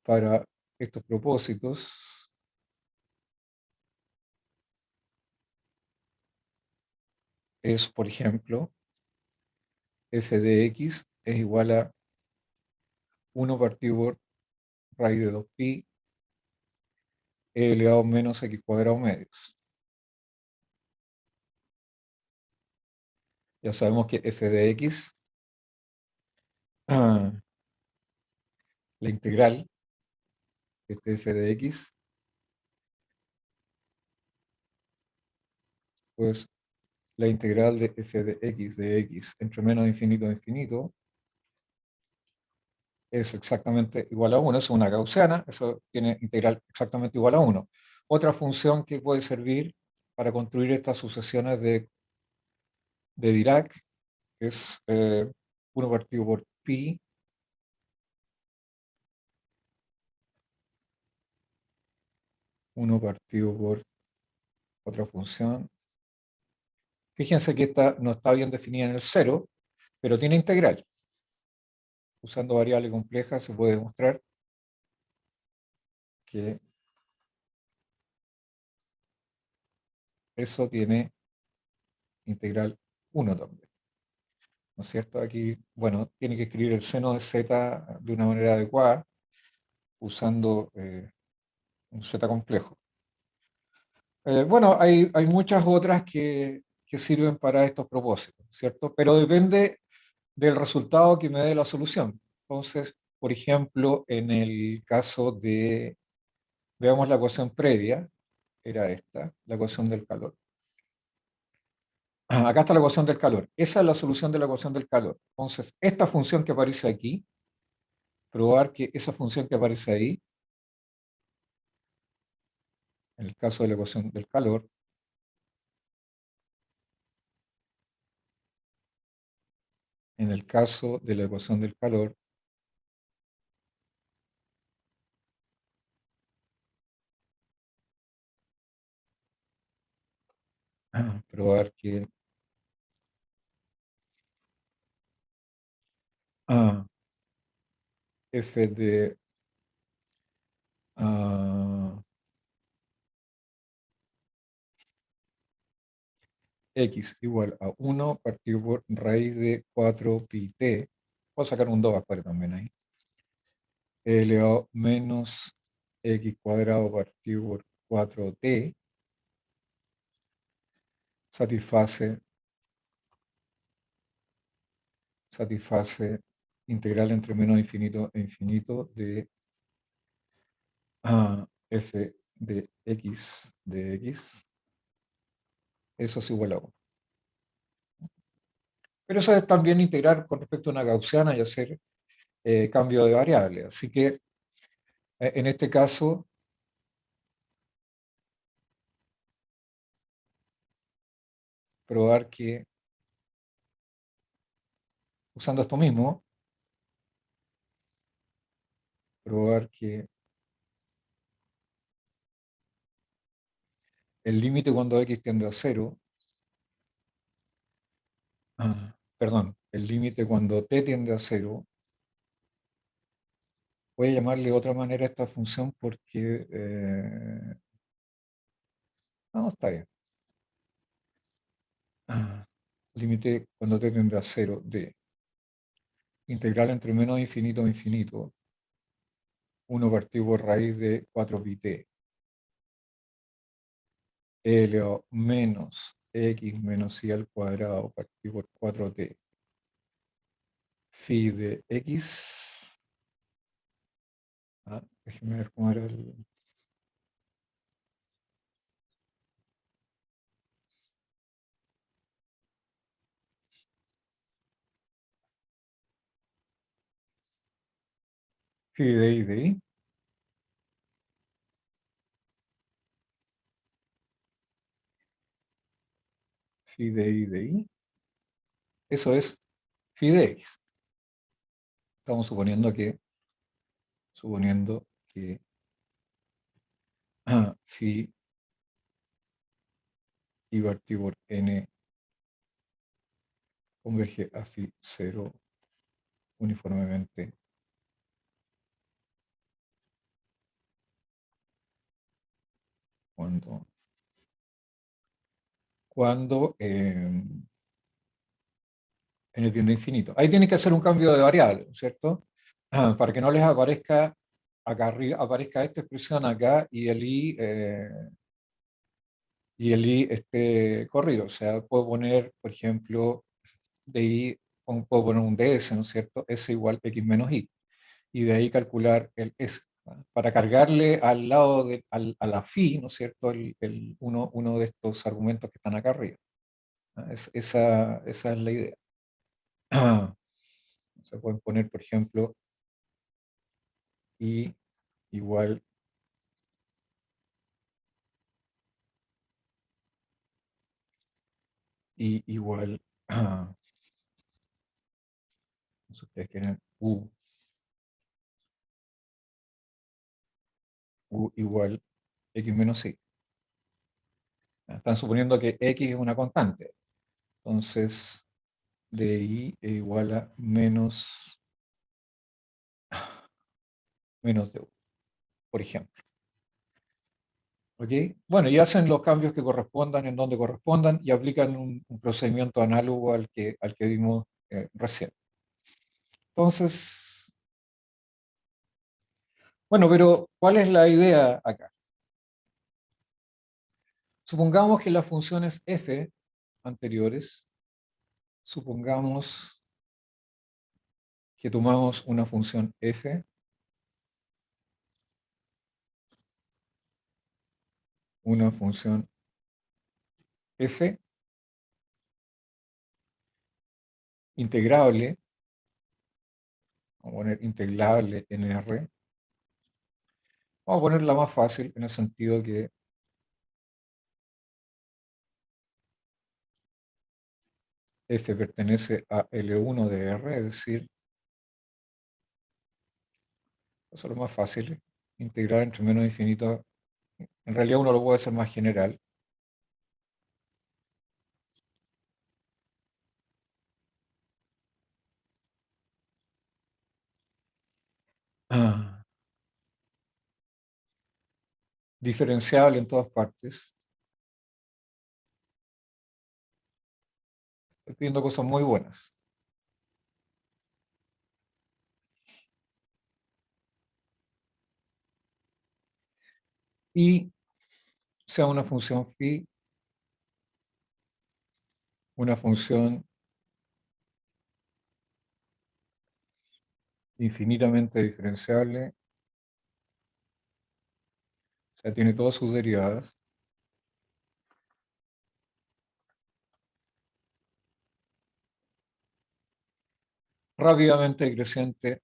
[SPEAKER 1] para estos propósitos es, por ejemplo, f de x es igual a 1 partido por raíz de 2pi elevado a menos x cuadrado medios. Ya sabemos que f de x, la integral de f de x, pues la integral de f de x entre menos infinito a infinito es exactamente igual a 1, es una gaussiana, eso tiene integral exactamente igual a 1. Otra función que puede servir para construir estas sucesiones de Dirac es 1 partido por pi, 1 partido por otra función. Fíjense que esta no está bien definida en el 0, pero tiene integral. Usando variable compleja se puede demostrar que eso tiene integral 1 también. ¿No es cierto? Aquí, bueno, tiene que escribir el seno de z de una manera adecuada, usando un z complejo. Bueno, hay muchas otras que sirven para estos propósitos, ¿cierto? Pero depende del resultado que me dé la solución. Entonces, por ejemplo, en el caso de, veamos la ecuación previa, era esta, la ecuación del calor. Acá está la ecuación del calor. Esa es la solución de la ecuación del calor. Entonces, esta función que aparece aquí, probar que esa función que aparece ahí, en el caso de la ecuación del calor, en el caso de la ecuación del calor, probar que f de x igual a 1 partido por raíz de 4 pi t. Puedo sacar un 2 afuera también ahí. Elevado menos x cuadrado partido por 4t satisface integral entre menos infinito e infinito de f de x. Eso es igual a 1. Pero eso es también integrar con respecto a una gaussiana y hacer cambio de variable. Así que en este caso, probar que, usando esto mismo, probar que el límite cuando x tiende a 0, perdón, el límite cuando t tiende a 0, voy a llamarle de otra manera a esta función porque, no, está bien. Límite cuando t tiende a 0 de integral entre menos infinito a infinito, 1 partido por raíz de 4 pi t, elevado menos x menos y al cuadrado partido por 4t, phi de x. Déjeme ver cómo era el... Phi de i de i. Phi de i de i. Eso es phi de x. Estamos suponiendo que phi y partido por n converge a phi 0 uniformemente cuando n tiende a infinito. Ahí tiene que hacer un cambio de variable, ¿cierto? Para que no les aparezca acá arriba, aparezca esta expresión acá y el i esté corrido. O sea, puedo poner, por ejemplo, de i, puedo poner un ds, ¿no es cierto? S igual x menos i. Y de ahí calcular el s. Para cargarle al lado a la phi, ¿no es cierto? Uno de estos argumentos que están acá arriba. Esa es la idea. Se pueden poner, por ejemplo, i igual si ustedes quieren, u igual x menos y. Están suponiendo que x es una constante. Entonces, de i es igual a menos de u, por ejemplo. ¿Ok? Bueno, y hacen los cambios que correspondan en donde correspondan y aplican un procedimiento análogo al que vimos recién. Entonces, bueno, pero ¿cuál es la idea acá? Supongamos que las funciones f anteriores, supongamos que tomamos una función f, una función f integrable, vamos a poner integrable en R, vamos a ponerla más fácil en el sentido que f pertenece a L1 de R, es decir, eso es lo más fácil, integrar entre menos infinito. En realidad uno lo puede hacer más general. Ah, diferenciable en todas partes. Estoy pidiendo cosas muy buenas. Y sea una función phi, una función infinitamente diferenciable, o sea, tiene todas sus derivadas, rápidamente decreciente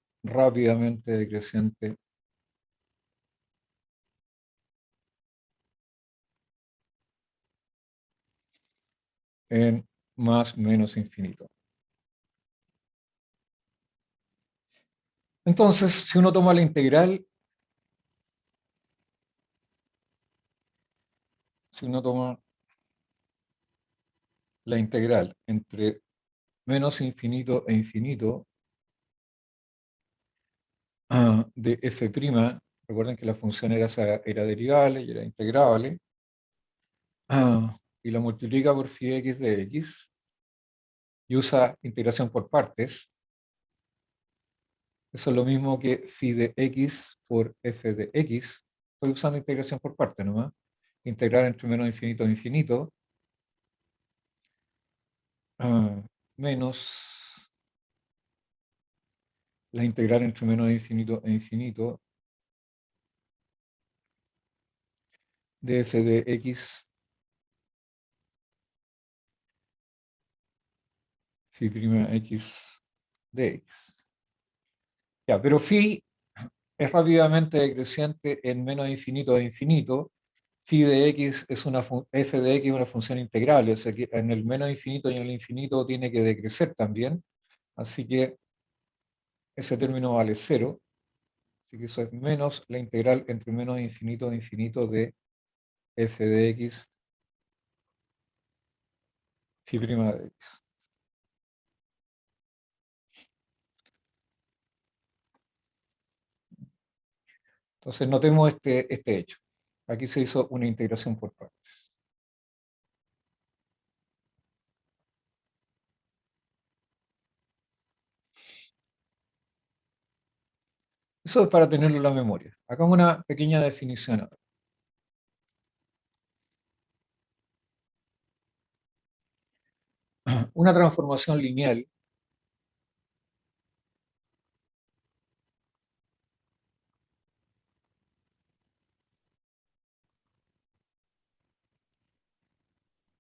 [SPEAKER 1] en más menos infinito. Entonces, si uno toma la integral, si uno toma la integral entre menos infinito e infinito de f', recuerden que la función era derivable y era integrable, y la multiplica por phi x de x, y usa integración por partes, eso es lo mismo que phi de x por f de x, estoy usando integración por partes nomás, integrar entre menos infinito e infinito, menos la integral entre menos infinito e infinito de f de x phi prima x de x. Ya, pero phi es rápidamente decreciente en menos infinito e infinito. Phi de x es f de x es una función integral, o sea que en el menos infinito y en el infinito tiene que decrecer también. Así que ese término vale cero. Así que eso es menos la integral entre menos infinito e infinito de f de x phi prima de x. Entonces notemos este hecho. Aquí se hizo una integración por partes. Eso es para tenerlo en la memoria. Hagamos una pequeña definición ahora. Una transformación lineal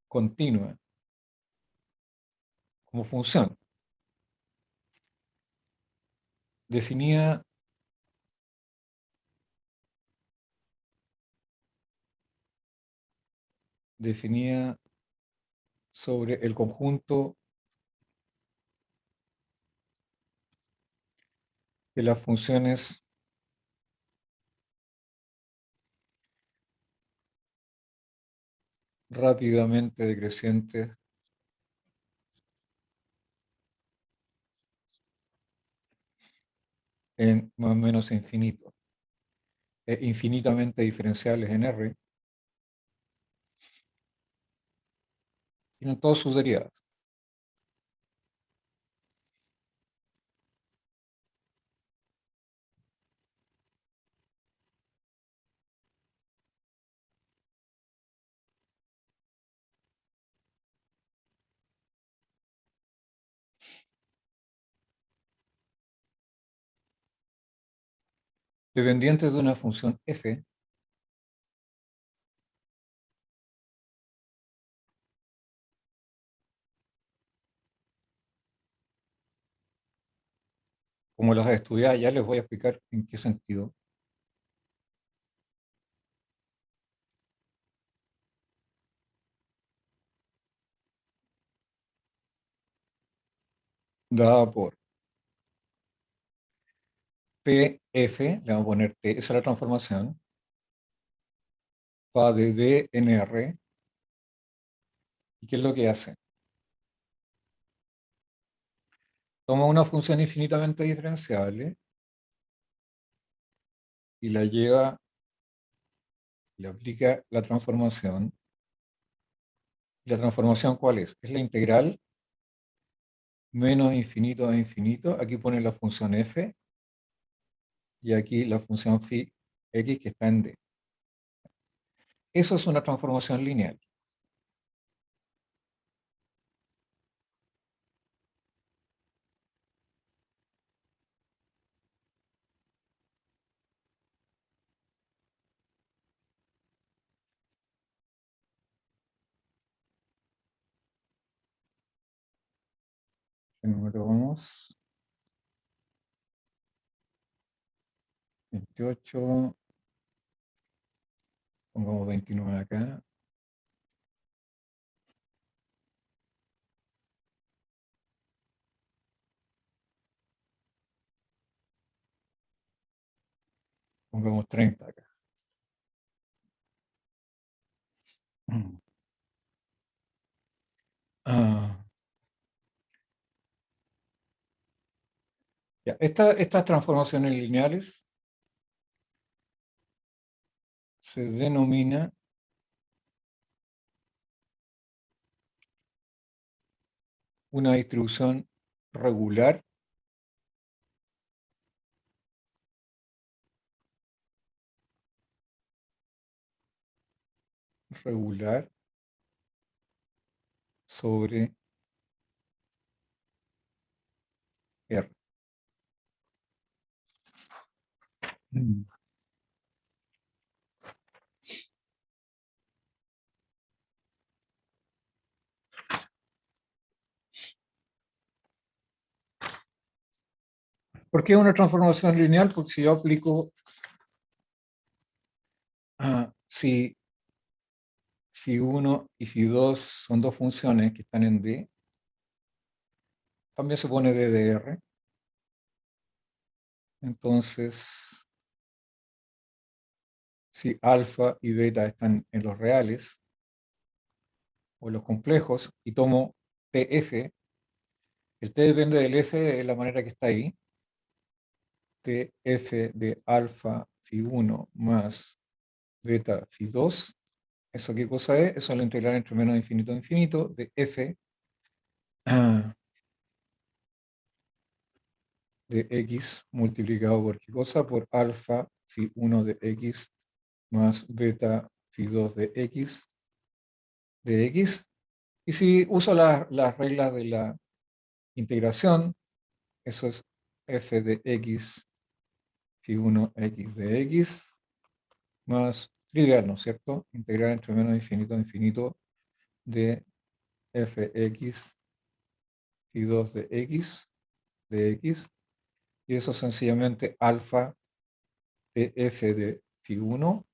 [SPEAKER 1] continua como función definida definida sobre el conjunto de las funciones rápidamente decrecientes en más o menos infinito, e infinitamente diferenciables en R, tienen todas sus derivadas. Dependientes de una función f, como las estudiadas, ya les voy a explicar en qué sentido. dada por PF, le vamos a poner T, esa es la transformación, va de D en R, ¿y qué es lo que hace? Toma una función infinitamente diferenciable y la lleva, le aplica la transformación. ¿La transformación cuál es? Es la integral menos infinito a infinito. Aquí pone la función f y aquí la función phi x que está en D. Eso es una transformación lineal. ¿Qué número vamos? 28. Pongamos 29 acá. Pongamos 30 acá. Ah, ya. Estas transformaciones lineales se denomina una distribución regular regular sobre R. Mm. ¿Por qué una transformación lineal? Porque si yo aplico, si phi1 y phi2 son dos funciones que están en D, también se pone DDR. Entonces, si alfa y beta están en los reales o en los complejos y tomo TF, el T depende del F de la manera que está ahí, TF de alfa phi1 más beta phi2, ¿eso qué cosa es? Eso es la integral entre menos infinito a infinito de F de X multiplicado por qué cosa, por alfa phi1 de X más beta phi2 de X. Y si uso las reglas de la integración, eso es f de x phi1 x de x más trivial, ¿no es cierto? Integrar entre menos infinito a infinito de fx phi2 de x, y eso sencillamente alfa de f de phi1.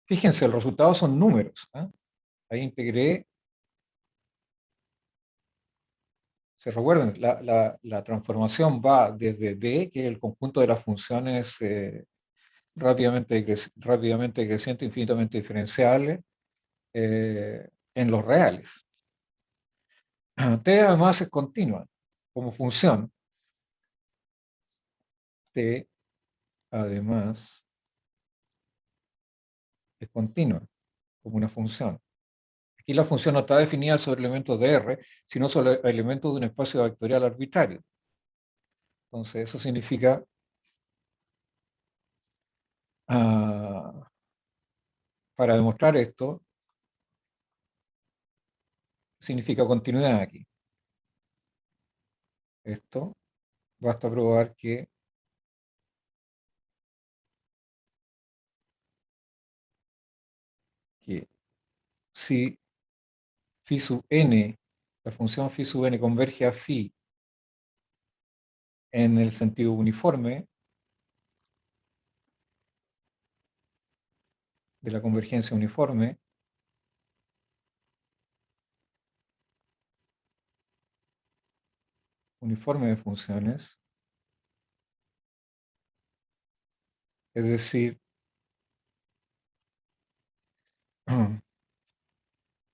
[SPEAKER 1] Fíjense, los resultados son números, ¿eh? Ahí integré. ¿Se recuerdan? La transformación va desde D, que es el conjunto de las funciones rápidamente creciente, infinitamente diferenciable, en los reales. T además es continua como función. T además es continua como una función. Aquí la función no está definida sobre elementos de R, sino sobre elementos de un espacio vectorial arbitrario. Entonces eso significa, para demostrar esto, significa continuidad aquí. Esto basta probar que si phi sub n, la función phi sub n converge a phi en el sentido uniforme de la convergencia uniforme, uniforme de funciones, es decir,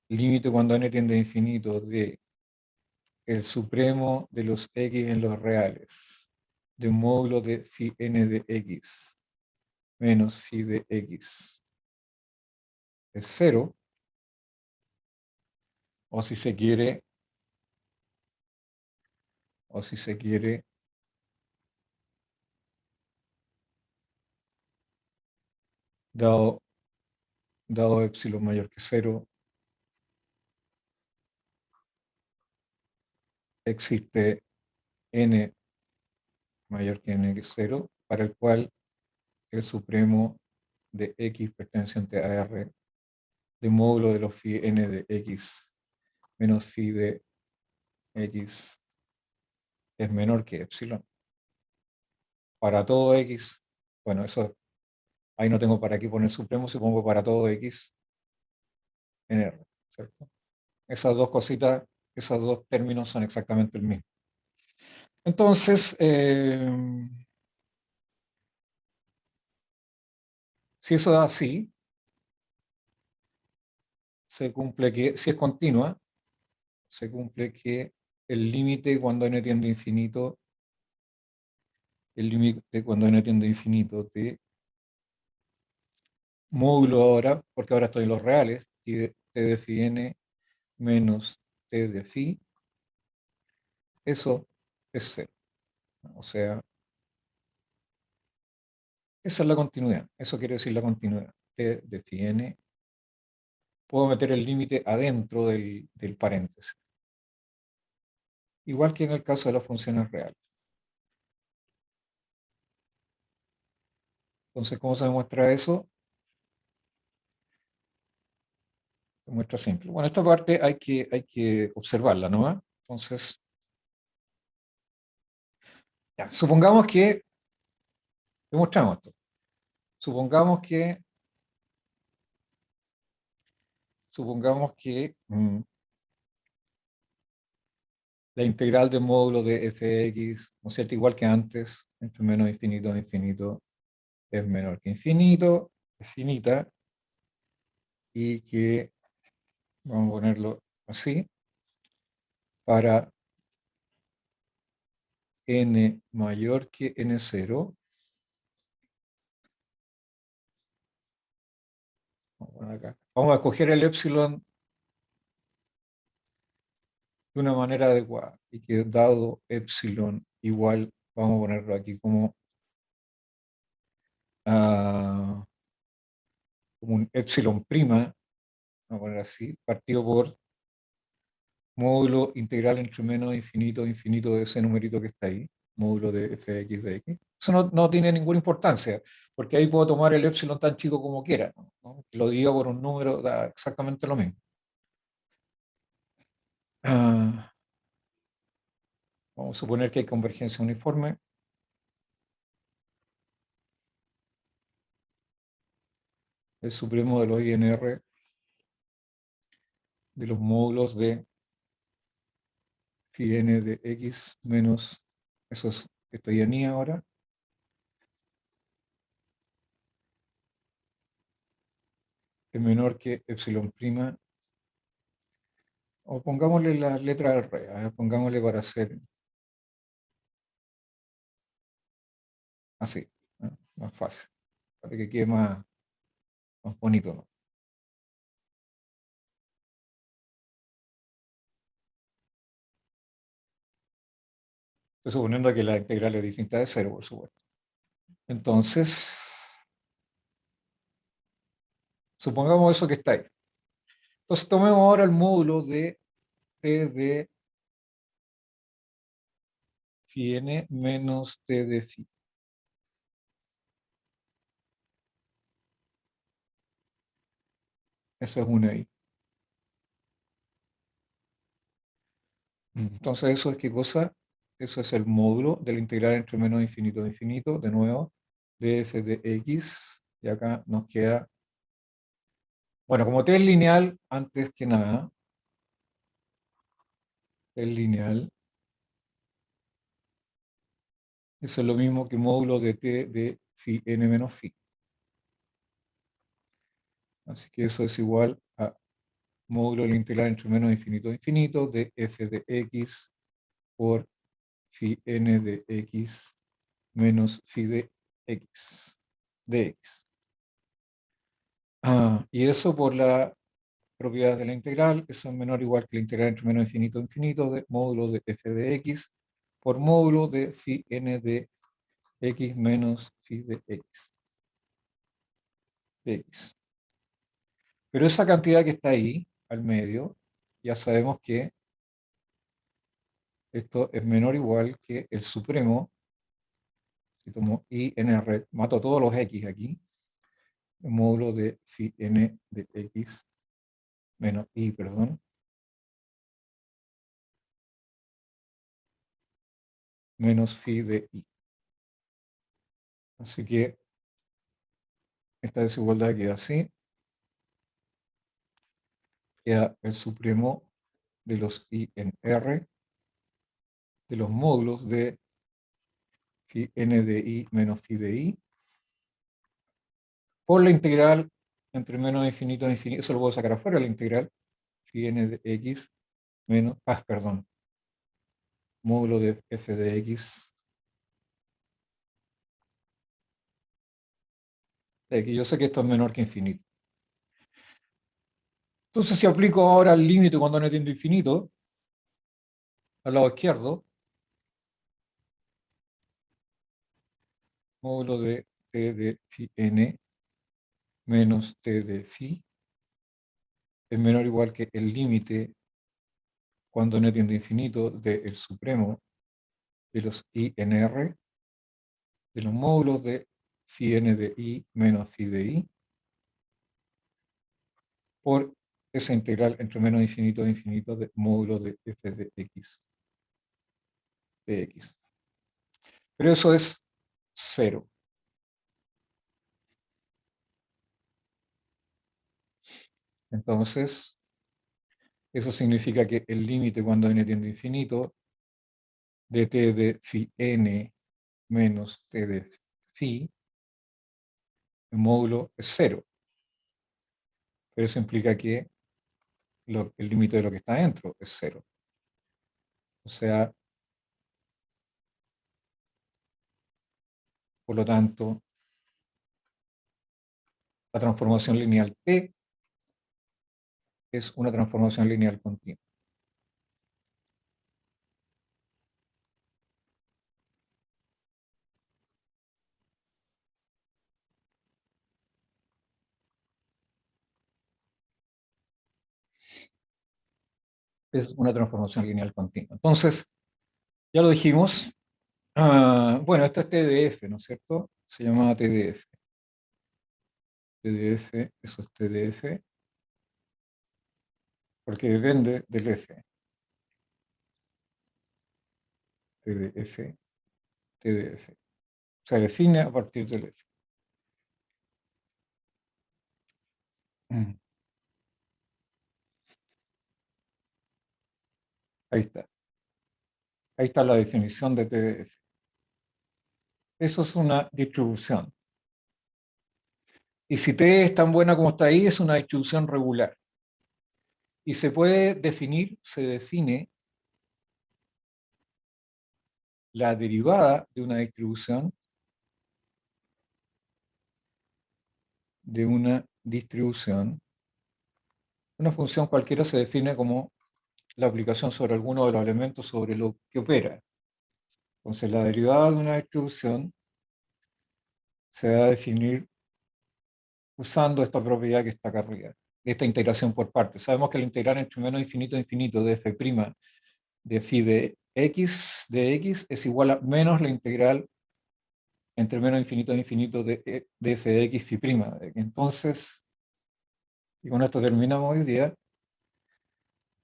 [SPEAKER 1] límite cuando n tiende a infinito de el supremo de los x en los reales, de un módulo de phi n de x menos phi de x es cero, o si se quiere, o si se quiere, dado, dado epsilon mayor que cero, existe n mayor que n que cero, para el cual el supremo de x perteneciente a R de módulo de los phi n de x menos phi de x es menor que epsilon. Para todo x, bueno, eso ahí no tengo para qué poner supremo, si pongo para todo x en R, ¿cierto? Esas dos cositas, esos dos términos son exactamente el mismo. Entonces, si eso es así, se cumple que, si es continua, se cumple que el límite cuando n tiende a infinito, el límite cuando n tiende a infinito de módulo ahora, porque ahora estoy en los reales, y de t de phi n menos t de phi, eso es cero. O sea, esa es la continuidad. Eso quiere decir la continuidad. T de phi n. Puedo meter el límite adentro del paréntesis. Igual que en el caso de las funciones reales. Entonces, ¿cómo se demuestra eso? Se muestra simple. Bueno, esta parte hay que observarla, ¿no? Entonces, ya, supongamos que demostramos esto. Supongamos que la integral de módulo de fx, ¿no es cierto? Igual que antes, entre menos infinito a infinito es menor que infinito, es finita, y que, vamos a ponerlo así, para n mayor que n0, vamos a escoger el epsilon de una manera adecuada, y que dado epsilon igual, vamos a ponerlo aquí como un epsilon prima, vamos a poner así, partido por módulo integral entre menos infinito infinito de ese numerito que está ahí, módulo de fx de x. Eso no tiene ninguna importancia, porque ahí puedo tomar el epsilon tan chico como quiera, ¿no? Lo divido por un número, da exactamente lo mismo. Vamos a suponer que hay convergencia uniforme. El supremo de los INR de los módulos de phi n de x menos esos que estoy en i ahora, es menor que epsilon prima, o pongámosle la letra del re, pongámosle para hacer así, más fácil, para que quede más bonito, ¿no? Estoy suponiendo que la integral es distinta de cero, por supuesto. Entonces, supongamos eso que está ahí. Entonces tomemos ahora el módulo de t de phi n menos t de phi. Eso es una i. Entonces, ¿eso es qué cosa? Eso es el módulo de la integral entre menos infinito a infinito, de nuevo, de f de x, y acá nos queda, bueno, como t es lineal, antes que nada, t es lineal, Eso es lo mismo que módulo de t de phi n menos phi. Así que eso es igual a módulo del integral entre menos infinito a infinito de f de x por phi n de x menos phi de x. Y eso por la propiedad de la integral, eso es menor o igual que la integral entre menos infinito a infinito de módulo de f de x por módulo de phi n de x menos phi de x. Pero esa cantidad que está ahí, al medio, ya sabemos que esto es menor o igual que el supremo, si tomo i n r, mato todos los x aquí, el módulo de phi n de x menos i, perdón, menos phi de i. Así que esta desigualdad queda así, queda el supremo de los i en r, de los módulos de phi n de i menos phi de i, por la integral entre menos infinito a infinito, eso lo puedo sacar afuera, la integral phi n de x menos, perdón, módulo de f de x. Yo sé que esto es menor que infinito. Entonces, si aplico ahora el límite cuando n tiende a infinito, al lado izquierdo, módulo de t de phi n menos t de phi es menor o igual que el límite cuando n tiende a infinito del supremo de los i en r, de los módulos de phi n de i menos phi de i, por esa integral entre menos infinito a infinito de módulo de f de x, de x. Pero eso es 0. Entonces, eso significa que el límite cuando n tiende a infinito de t de phi n menos t de phi, el módulo es 0. Pero eso implica que el límite de lo que está dentro es 0. O sea, por lo tanto, la transformación lineal t es una transformación lineal continua. Es una transformación lineal continua. Entonces, ya lo dijimos. Bueno, esto es TDF, ¿no es cierto? Se llama TDF. TDF, eso es TDF, porque depende del F. TDF, TDF. Se define a partir del F. Mm. Ahí está. Ahí está la definición de TDF. Eso es una distribución. Y si T es tan buena como está ahí, es una distribución regular. Y se puede definir, se define la derivada de una distribución una función cualquiera se define como la aplicación sobre alguno de los elementos sobre lo que opera. Entonces, la derivada de una distribución se va a definir usando esta propiedad que está acá arriba, esta integración por partes. Sabemos que la integral entre menos infinito a infinito de f' de phi de x es igual a menos la integral entre menos infinito a infinito de f de x phi'. Entonces, y con esto terminamos hoy día,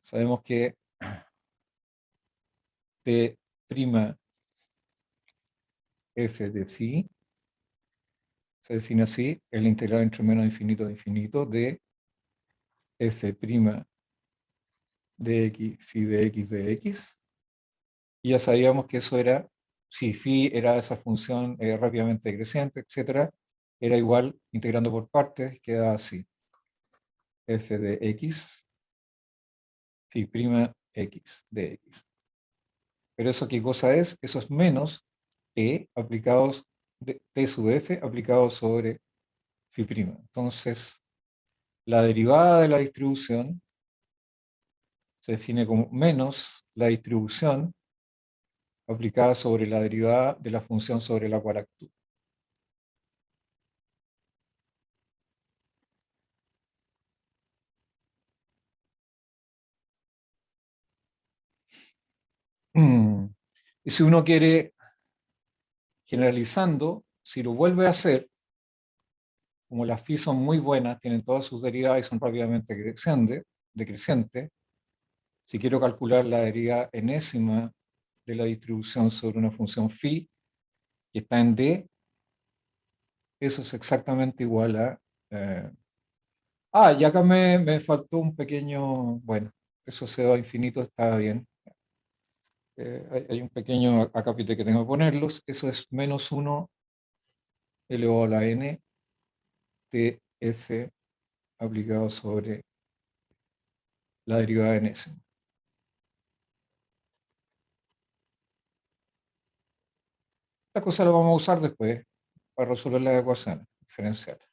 [SPEAKER 1] sabemos que t' f de phi se define así, es la integral entre menos infinito a infinito de f' de x phi de x. Y ya sabíamos que eso era si phi era esa función rápidamente creciente, etcétera, era igual, integrando por partes, queda así. F de x, phi prima x de x. Pero eso, ¿qué cosa es? Eso es menos e aplicados, t sub f aplicado sobre phi prima. Entonces, la derivada de la distribución se define como menos la distribución aplicada sobre la derivada de la función sobre la cual actúa. Y si uno quiere, generalizando, si lo vuelve a hacer, como las phi son muy buenas, tienen todas sus derivadas y son rápidamente decrecientes, si quiero calcular la derivada enésima de la distribución sobre una función phi que está en D, eso es exactamente igual a... y acá me faltó un pequeño... Bueno, eso se va a infinito, está bien. Hay un pequeño acápite que tengo que ponerlos. Eso es menos 1 elevado a la n de f aplicado sobre la derivada enésima. Esta cosa la vamos a usar después para resolver las ecuaciones diferenciales.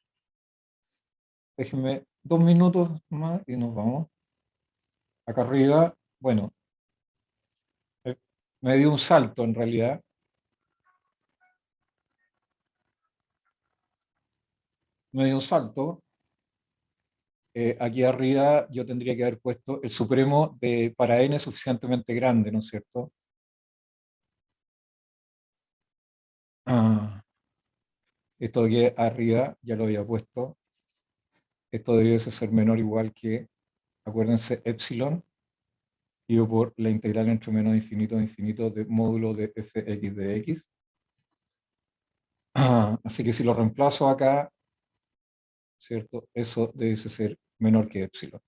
[SPEAKER 1] Déjenme 2 minutos más y nos vamos. Acá arriba, bueno, eh, me dio un salto en realidad. Me dio un salto. Aquí arriba yo tendría que haber puesto el supremo de para n suficientemente grande, ¿no es cierto? Ah, esto de aquí arriba ya lo había puesto. Esto debiese ser menor o igual que, acuérdense, epsilon, dividido por la integral entre menos infinito a infinito de módulo de fx de x. Así que si lo reemplazo acá, ¿cierto? Eso debe ser menor que epsilon.